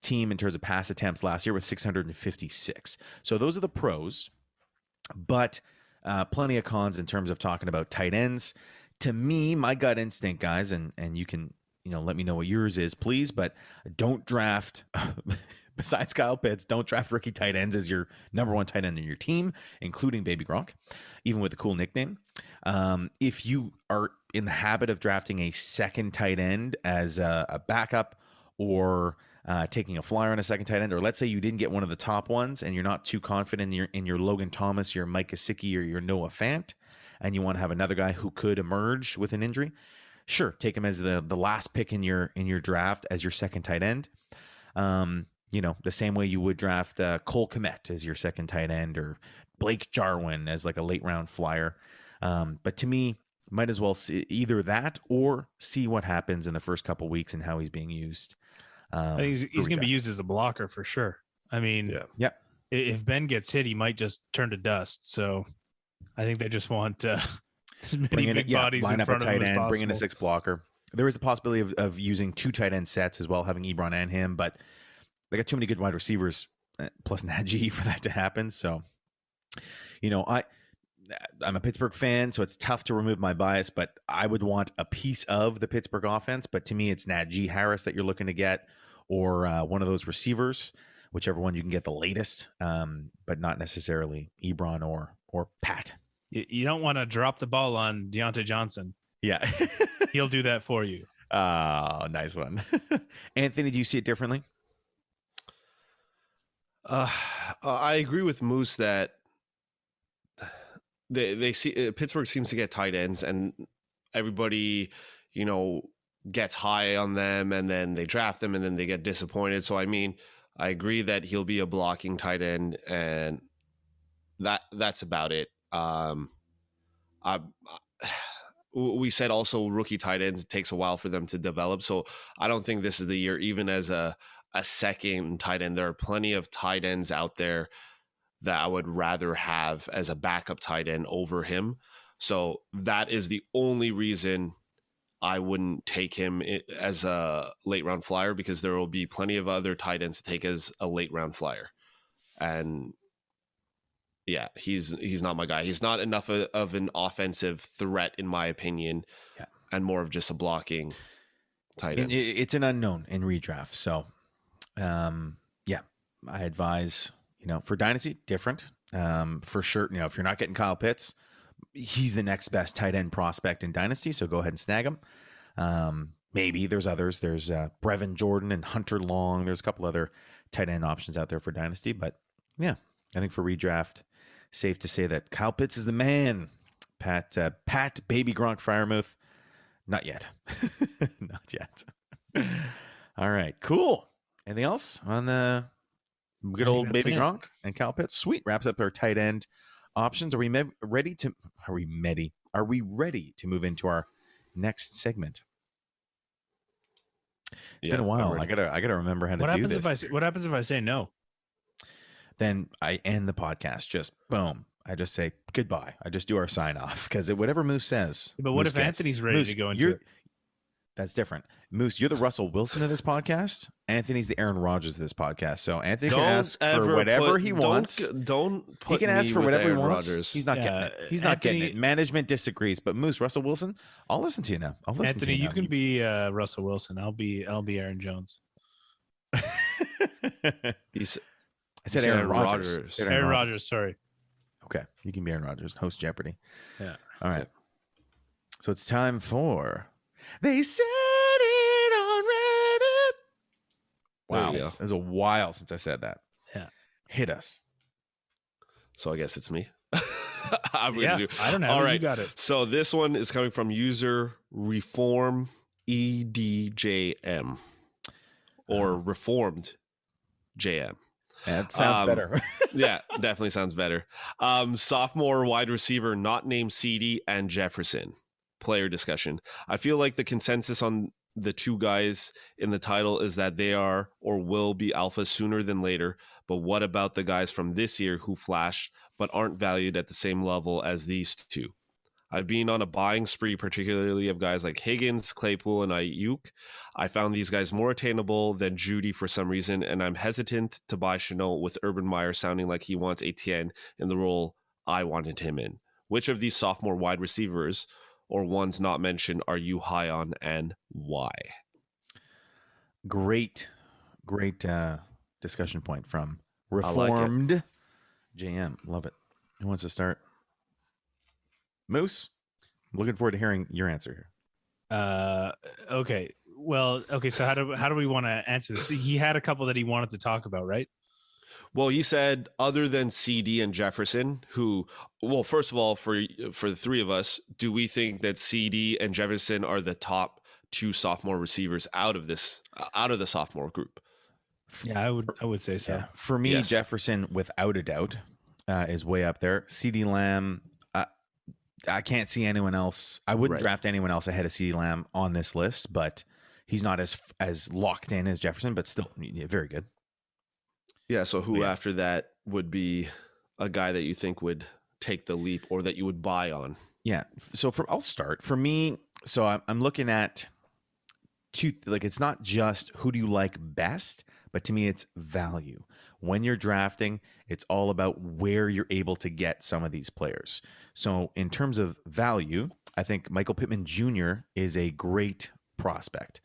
team in terms of pass attempts last year with 656. So those are the pros, but plenty of cons in terms of talking about tight ends. To me, my gut instinct, guys, and you can let me know what yours is, please, but don't draft besides Kyle Pitts, don't draft rookie tight ends as your number 1 tight end in your team, including Baby Gronk, even with a cool nickname. If you are in the habit of drafting a second tight end as a backup, or taking a flyer on a second tight end, or let's say you didn't get one of the top ones and you're not too confident in your Logan Thomas, your Mike Gesicki, or your Noah Fant, and you want to have another guy who could emerge with an injury, sure, take him as the last pick in your draft as your second tight end. The same way you would draft Cole Kmet as your second tight end, or Blake Jarwin as like a late round flyer. But to me, might as well see either that or see what happens in the first couple weeks and how he's being used. He's going to be used as a blocker for sure. I mean, yeah. If Ben gets hit, he might just turn to dust. So I think they just want as many big bodies line in up a front of tight him as end, possible. bring in a 6 blocker. There is a possibility of using 2 tight end sets as well, having Ebron and him, but they got too many good wide receivers plus Najee for that to happen. So, I'm a Pittsburgh fan, so it's tough to remove my bias, but I would want a piece of the Pittsburgh offense. But to me, it's Najee Harris that you're looking to get, or one of those receivers, whichever one you can get the latest, but not necessarily Ebron or Pat. You don't want to drop the ball on Deontay Johnson. Yeah. He'll do that for you. Oh, nice one. Anthony, do you see it differently? I agree with Moose that they see Pittsburgh seems to get tight ends, and everybody, gets high on them, and then they draft them, and then they get disappointed. So I mean, I agree that he'll be a blocking tight end, and that's about it. We said also rookie tight ends, it takes a while for them to develop. So I don't think this is the year, even as a second tight end. There are plenty of tight ends out there that I would rather have as a backup tight end over him. So that is the only reason I wouldn't take him as a late round flyer, because there will be plenty of other tight ends to take as a late round flyer. And yeah, he's not my guy. He's not enough of an offensive threat, in my opinion, and more of just a blocking tight end. It's an unknown in redraft. So, I advise, for Dynasty, different. For sure, if you're not getting Kyle Pitts, he's the next best tight end prospect in Dynasty, so go ahead and snag him. Maybe there's others. There's Brevin Jordan and Hunter Long. There's a couple other tight end options out there for Dynasty, but yeah, I think for redraft, safe to say that Kyle Pitts is the man. Pat Baby Gronk Freiermuth, not yet. Not yet. All right, cool. Anything else on the good old Baby Gronk and Kyle Pitts? Sweet. Wraps up our tight end options. Are we ready to move into our next segment? It's been a while. I gotta remember how to do this. What happens if I say no? Then I end the podcast. Just boom. I just say goodbye. I just do our sign off, because whatever Moose says. But what if Anthony's ready to go into it? That's different. Moose, you're the Russell Wilson of this podcast. Anthony's the Aaron Rodgers of this podcast. So Anthony can ask for whatever he wants. Don't put he can ask for whatever he wants. Rodgers. He's not getting it. He's not getting it. Management disagrees. But Moose, Russell Wilson, I'll listen to you now. Anthony, you can be Russell Wilson. I'll be Aaron Jones. I said Aaron Rodgers. Aaron Rodgers, sorry. Okay. You can be Aaron Rodgers, host Jeopardy. Yeah. All right. So it's time for They Said It on Reddit. Wow. It was a while since I said that. Yeah. Hit us. So I guess it's me. I don't know. All right. You got it. So this one is coming from user Reform EDJM or Reformed JM. That sounds better. Yeah, definitely sounds better. Sophomore wide receiver not named CD and Jefferson. Player discussion. I feel like the consensus on the two guys in the title is that they are or will be alpha sooner than later. But what about the guys from this year who flashed but aren't valued at the same level as these two? I've been on a buying spree, particularly of guys like Higgins, Claypool, and Ayuk. I found these guys more attainable than Judy for some reason, and I'm hesitant to buy Shenault with Urban Meyer sounding like he wants Etienne in the role I wanted him in. Which of these sophomore wide receivers or ones not mentioned are you high on, and why? Great discussion point from Reformed JM. Love it. Who wants to start? Moose, I'm looking forward to hearing your answer here. Okay. Well, okay. So how do we want to answer this? He had a couple that he wanted to talk about, right? Well, he said other than CD and Jefferson, who, well, first of all, for the three of us, do we think that CD and Jefferson are the top two sophomore receivers out of the sophomore group? Yeah, I would say so. Yeah. For me, Yes. Jefferson, without a doubt, is way up there. CD Lamb, I can't see anyone else. I wouldn't draft anyone else ahead of CD Lamb on this list, but he's not as locked in as Jefferson, but still very good. Yeah, so who after that would be a guy that you think would take the leap or that you would buy on? Yeah, so I'll start. For me, so I'm looking at it's not just who do you like best, but to me it's value. When you're drafting, it's all about where you're able to get some of these players. So in terms of value, I think Michael Pittman Jr. is a great prospect.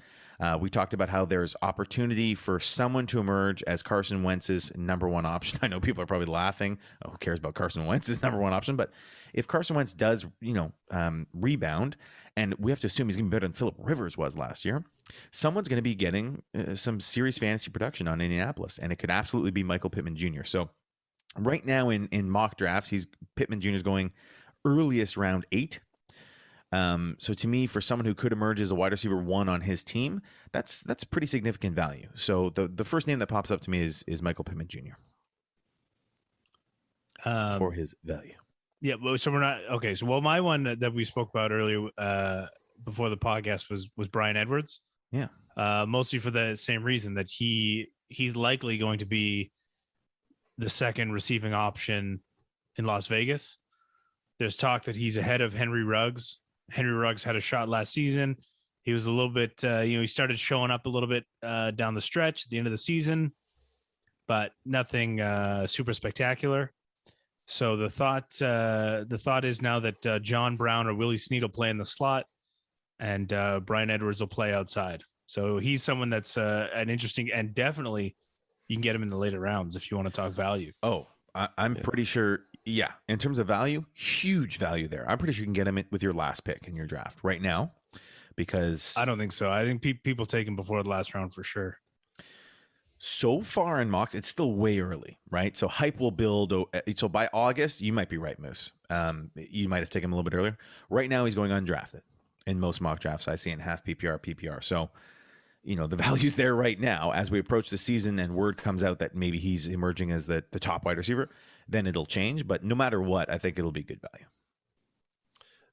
We talked about how there's opportunity for someone to emerge as Carson Wentz's number one option. I know people are probably laughing. Oh, who cares about Carson Wentz's number one option? But if Carson Wentz does, rebound, and we have to assume he's going to be better than Phillip Rivers was last year, someone's going to be getting some serious fantasy production on Indianapolis, and it could absolutely be Michael Pittman Jr. So right now in mock drafts, Pittman Jr. is going earliest round 8. So to me, for someone who could emerge as a wide receiver 1 on his team, that's pretty significant value. So the first name that pops up to me is Michael Pittman Jr. For his value. Yeah, so we're not okay. So my one that we spoke about earlier before the podcast was Bryan Edwards. Yeah. Mostly for the same reason that he's likely going to be the second receiving option in Las Vegas. There's talk that he's ahead of Henry Ruggs. Henry Ruggs had a shot last season. He was a little bit, he started showing up a little bit down the stretch at the end of the season, but nothing super spectacular. So the thought is now that John Brown or Willie Snead will play in the slot, and Bryan Edwards will play outside. So he's someone that's an interesting, and definitely you can get him in the later rounds if you want to talk value. Oh, I'm pretty sure. Yeah, in terms of value, huge value there. I'm pretty sure you can get him with your last pick in your draft right now, because I don't think so. I think people take him before the last round for sure. So far in mocks, it's still way early, right? So hype will build. So by August, you might be right, Moose. You might have taken him a little bit earlier. Right now, he's going undrafted in most mock drafts. I see in half PPR. So, the value's there right now. As we approach the season and word comes out that maybe he's emerging as the top wide receiver, then it'll change. But no matter what, I think it'll be good value.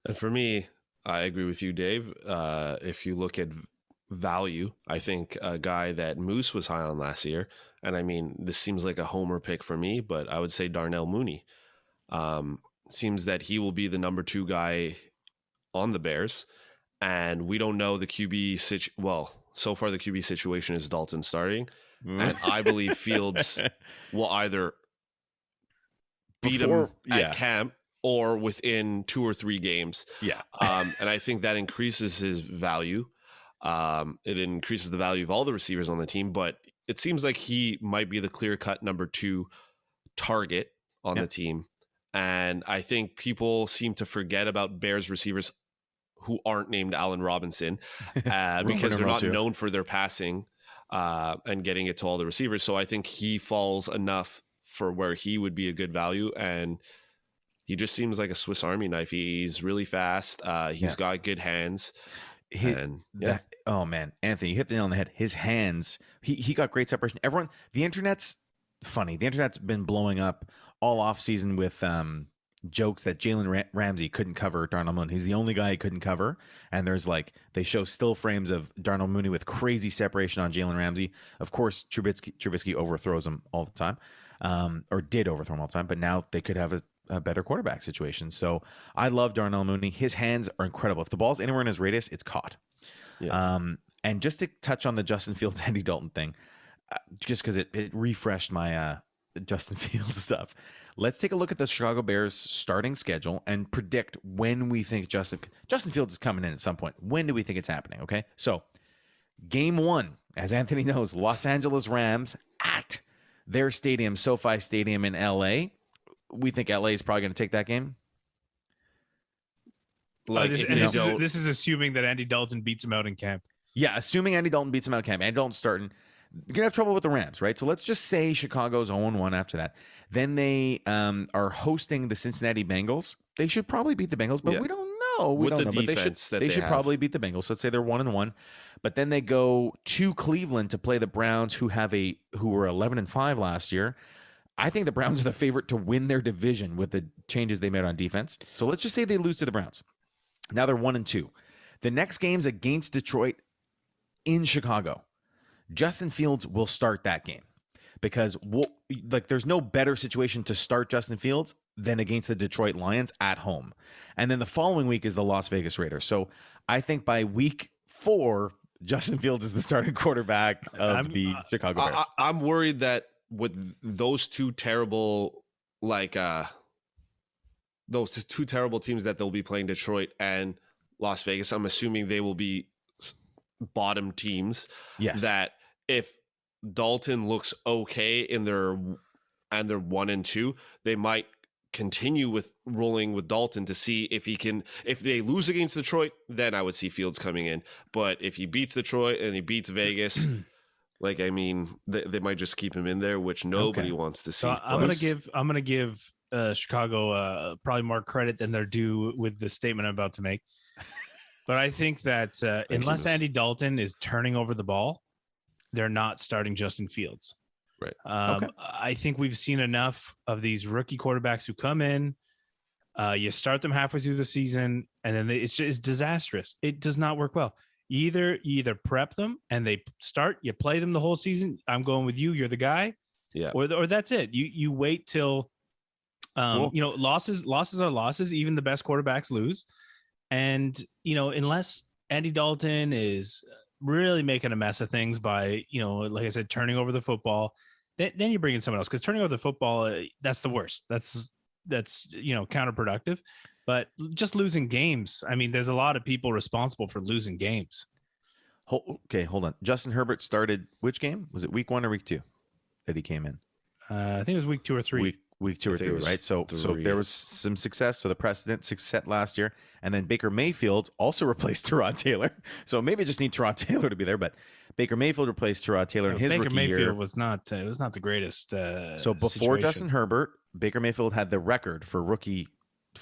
And for me, I agree with you, Dave. If you look at value, I think a guy that Moose was high on last year, and I mean, this seems like a homer pick for me, but I would say Darnell Mooney. Seems that he will be the number 2 guy on the Bears, and we don't know the QB so far the QB situation is Dalton starting, and I believe Fields will either beat him at camp or within 2 or 3 games. Yeah. And I think that increases his value. It increases the value of all the receivers on the team, but it seems like he might be the clear-cut number 2 target on the team. And I think people seem to forget about Bears receivers who aren't named Allen Robinson because they're not known for their passing and getting it to all the receivers. So I think he falls enough for where he would be a good value, and he just seems like a Swiss Army knife. He's really fast. He's got good hands. Oh man, Anthony, you hit the nail on the head. His hands, he got great separation. Everyone, the internet's funny. The internet's been blowing up all off season with jokes that Jalen Ramsey couldn't cover Darnell Mooney. He's the only guy he couldn't cover. And there's they show still frames of Darnell Mooney with crazy separation on Jalen Ramsey. Of course, Trubisky overthrows him all the time, or did overthrow him all the time. But now they could have a better quarterback situation. So I love Darnell Mooney. His hands are incredible. If the ball's anywhere in his radius, it's caught. Yeah. And just to touch on the Justin Fields, Andy Dalton thing, just because it refreshed my Justin Fields stuff. Let's take a look at the Chicago Bears starting schedule and predict when we think Justin Fields is coming in at some point. When do we think it's happening? Okay. So game 1, as Anthony knows, Los Angeles Rams at their stadium, SoFi Stadium in LA. We think LA is probably going to take that game. This is assuming that Andy Dalton beats him out in camp. Yeah, assuming Andy Dalton beats him out in camp. Andy Dalton's starting. you're gonna have trouble with the Rams, right? So let's just say Chicago's 0-1 after that. Then they are hosting the Cincinnati Bengals. They should probably beat the Bengals, but we don't know. We don't know. But they should probably beat the Bengals. Let's say they're 1-1. But then they go to Cleveland to play the Browns, who were 11-5 last year. I think the Browns are the favorite to win their division with the changes they made on defense. So let's just say they lose to the Browns. Now they're 1-2. The next game's against Detroit in Chicago. Justin Fields will start that game because there's no better situation to start Justin Fields than against the Detroit Lions at home. And then the following week is the Las Vegas Raiders. So I think by week 4, Justin Fields is the starting quarterback of the Chicago Bears. I'm worried that with those two terrible teams that they'll be playing, Detroit and Las Vegas, I'm assuming they will be bottom teams. Yes. That if Dalton looks okay and they're 1-2, they might continue with rolling with Dalton to see if they lose against Detroit, then I would see Fields coming in. But if he beats Detroit and he beats Vegas, they might just keep him in there, which nobody wants to see. So I'm gonna give Chicago probably more credit than they're due with the statement I'm about to make. But I think that unless Andy Dalton is turning over the ball, they're not starting Justin Fields. Right. I think we've seen enough of these rookie quarterbacks who come in, you start them halfway through the season, and then it's disastrous. It does not work well. You either prep them and they start, you play them the whole season. I'm going with you. You're the guy. Yeah. Or that's it. You wait till, losses are losses. Even the best quarterbacks lose. And, unless Andy Dalton is really making a mess of things by, like I said, turning over the football, then you bring in someone else, because turning over the football, that's the worst. That's counterproductive. But just losing games, there's a lot of people responsible for losing games. Okay, hold on. Justin Herbert started which game? Was it week 1 or week 2 that he came in? I think it was week 2 or 3. Week 2 or 3, right? So there was some success. So the precedent success last year. And then Baker Mayfield also replaced Tyrod Taylor. So maybe I just need Tyrod Taylor to be there. But Baker Mayfield replaced Tyrod Taylor in his rookie year. Baker Mayfield was not the greatest So before situation. Justin Herbert, Baker Mayfield had the record for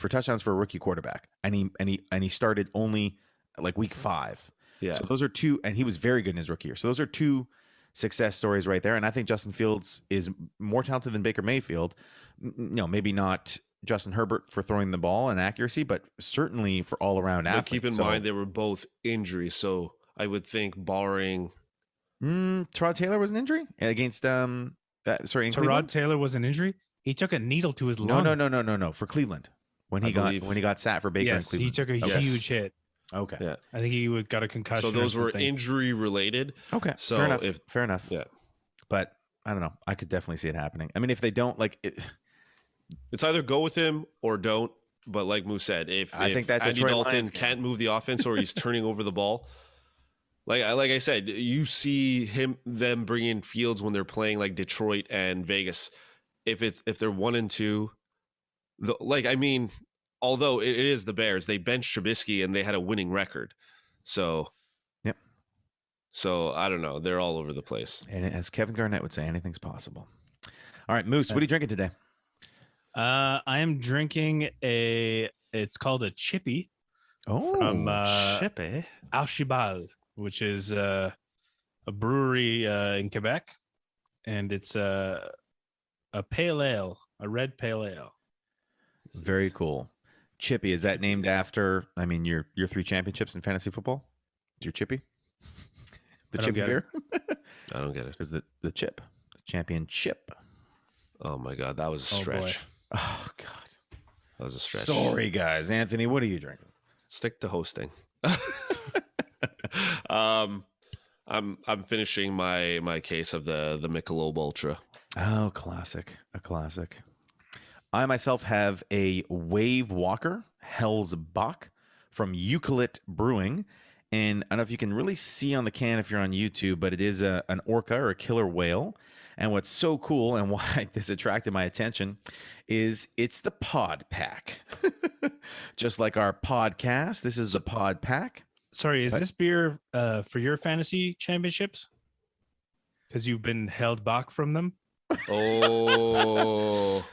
touchdowns for a rookie quarterback. And he started only like week 5. Yeah. So those are two, and he was very good in his rookie year. So those are two success stories right there. And I think Justin Fields is more talented than Baker Mayfield. Maybe not Justin Herbert for throwing the ball and accuracy, but certainly for all around athletes. Keep in mind they were both injuries, so I would think barring Tyrod Taylor was an injury against Tyrod Taylor was an injury. He took a needle to his lung. No. For Cleveland when he got sat for Baker in Cleveland. He took a huge hit. Okay. Yeah. I think he got a concussion. So those were injury related. Okay. So fair enough. Yeah. But I don't know. I could definitely see it happening. If they don't it's either go with him or don't. But like Moose said, if Andy Dalton can't move the offense or he's turning over the ball, like I said, you see them bringing Fields when they're playing like Detroit and Vegas. If they're 1-2, although it is the Bears, they benched Trubisky and they had a winning record. So, yep. So I don't know. They're all over the place. And as Kevin Garnett would say, anything's possible. All right, Moose, what are you drinking today? I am drinking it's called a Chippy. Oh, from Chippy. Archibald, which is a brewery in Quebec. And it's a pale ale, a red pale ale. Very cool. Chippy, is that named after, your 3 championships in fantasy football? Your Chippy? The Chippy beer? I don't get it. Because the chip, the championship. Oh my God, that was a stretch. Oh God, that was a stretch. Sorry guys. Anthony, what are you drinking? Stick to hosting. I'm finishing my case of the Michelob Ultra. Oh, a classic. I myself have a Wave Walker Hell's Bach from Eucalypt Brewing. And I don't know if you can really see on the can if you're on YouTube, but it is an orca or a killer whale. And what's so cool and why this attracted my attention is it's the pod pack. Just like our podcast, this is the pod pack. Sorry, is this beer for your fantasy championships? because you've been held back from them. Oh,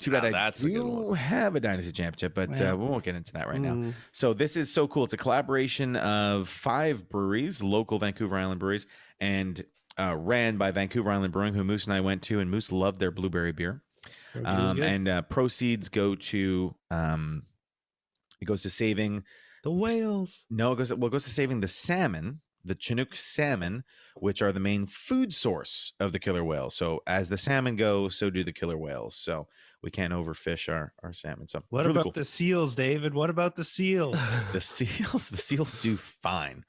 too bad. I that's a good do one. have a dynasty championship, but Yeah. we won't get into that right now. So this is so cool. It's a collaboration of 5 breweries, local Vancouver Island breweries, and ran by Vancouver Island Brewing, who Moose and I went to, and Moose loved their blueberry beer. And proceeds go to it goes to saving The whales. No, it goes to saving the salmon, the Chinook salmon, which are the main food source of the killer whales. So as the salmon go, so do the killer whales. So we can't overfish our salmon. So what really about cool. the seals, David? What about the seals? The seals do fine.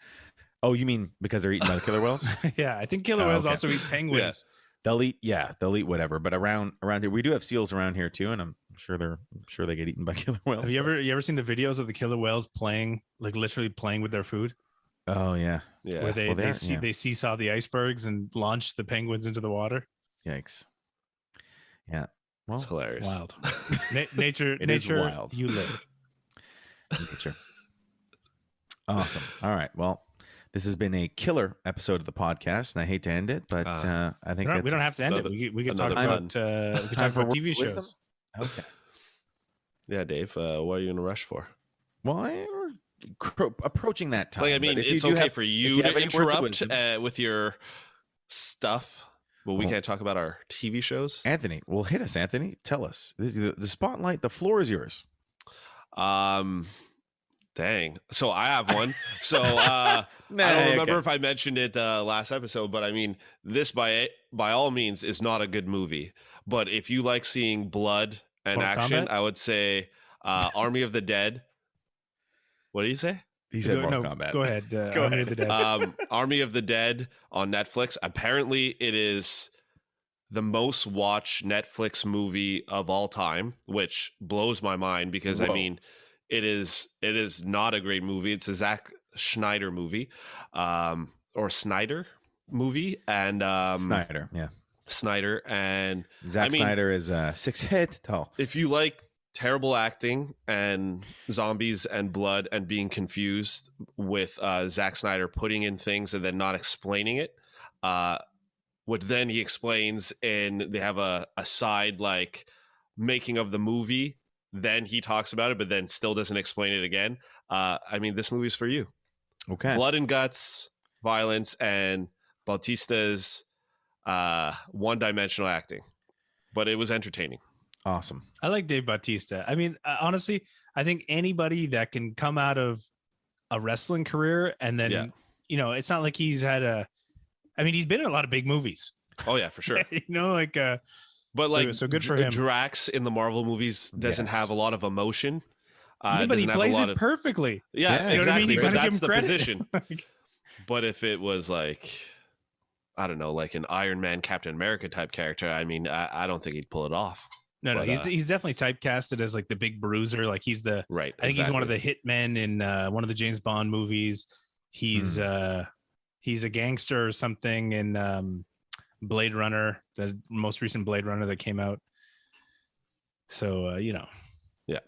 Oh, you mean because they're eaten by the killer whales? Yeah, I think killer whales okay. also eat penguins. They'll eat whatever. But around here, we do have seals around here too, and I'm sure they get eaten by killer whales. Have you ever seen the videos of the killer whales playing, like literally playing with their food? Oh yeah. Where they seesaw the icebergs and launch the penguins into the water. Yikes. Yeah. Well, It's hilarious. Wild. Nature is wild. You live. Nature. Awesome. All right. Well, this has been a killer episode of the podcast, and I hate to end it, but I think we don't have to end it. We can talk about TV shows. Wisdom? Okay. Yeah, Dave. What are you in a rush for? Well, we're approaching that time. Like, I mean, it's okay for you to interrupt with your stuff, but we can't talk about our TV shows. Anthony, well, hit us, Anthony. Tell us. The spotlight, the floor is yours. Dang. So I have one. So I don't remember if I mentioned it last episode, but I mean, this by all means is not a good movie. But if you like seeing blood and action, I would say Army of the Dead. What did you say? He said Mortal Kombat. Go ahead. Army of the Dead. Army of the Dead on Netflix. Apparently, it is the most watched Netflix movie of all time, which blows my mind because I mean, it is not a great movie. It's a Zack Snyder movie, or Snyder movie, and Snyder, yeah, Snyder, and Zack Snyder is 6 feet tall. If you like terrible acting and zombies and blood and being confused with Zack Snyder putting in things and then not explaining it, what then he explains, and they have a side like making of the movie. Then he talks about it, but then still doesn't explain it again. I mean, this movie's for you. Okay. Blood and guts, violence, and Bautista's one-dimensional acting. But it was entertaining. Awesome. I like Dave Bautista. I mean, honestly, I think anybody that can come out of a wrestling career and then, it's not like he's had he's been in a lot of big movies. Oh, yeah, for sure. But so good for him. Drax in the Marvel movies doesn't have a lot of emotion. But he plays it perfectly. Yeah, exactly. But that's the position. Like, but if it was like, I don't know, like an Iron Man, Captain America type character, I mean, I don't think he'd pull it off. No, he's definitely typecasted as like the big bruiser. Like he's the right. I think he's one of the hitmen in one of the James Bond movies. He's a gangster or something in Blade Runner, the most recent Blade Runner that came out. So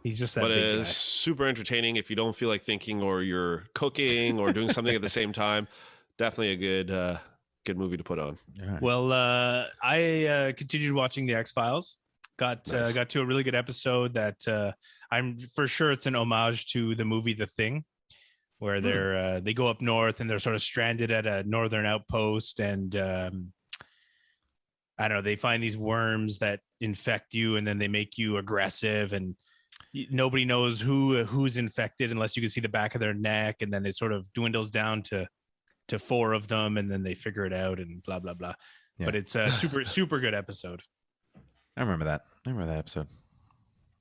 he's just that. But it's super entertaining if you don't feel like thinking, or you're cooking or doing something at the same time. Definitely a good movie to put on. Right. Well, I continued watching the X-Files. Got to a really good episode that I'm for sure it's an homage to the movie The Thing, where they go up north and they're sort of stranded at a northern outpost, and I don't know, they find these worms that infect you and then they make you aggressive, and nobody knows who's infected unless you can see the back of their neck, and then it sort of dwindles down to 4 of them, and then they figure it out and blah blah blah. Yeah. But it's a super good episode. I remember that episode.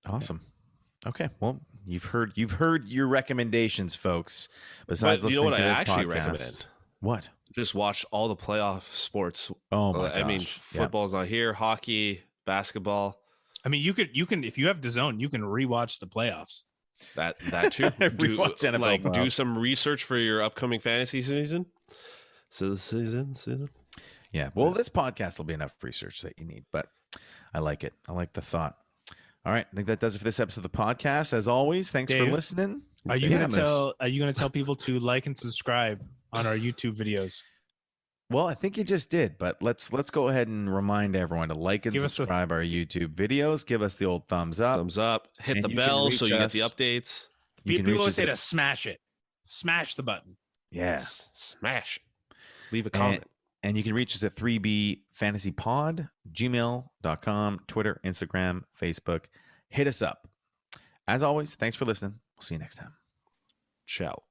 Awesome. Okay, well, you've heard your recommendations, folks. Besides listening to this podcast, recommend? What? Just watch all the playoff sports. Oh my gosh. I mean, football's not here. Hockey, basketball. I mean, you can if you have DAZN, you can rewatch the playoffs. That too. Do some research for your upcoming fantasy season. Season. Yeah. Well, this podcast will be enough research that you need, but I like it. I like the thought. All right. I think that does it for this episode of the podcast. As always, thanks for listening. Are you going to tell people to like and subscribe on our YouTube videos? Well, I think you just did, but let's go ahead and remind everyone to like and subscribe our YouTube videos. Give us the old thumbs up. Thumbs up. Hit And the you bell can so you reach get the us. updates. You can People reach always us say at- to smash it. Smash the button. Yeah. Smash. Leave a comment. And you can reach us at 3bfantasypod, gmail.com, Twitter, Instagram, Facebook. Hit us up. As always, thanks for listening. We'll see you next time. Ciao.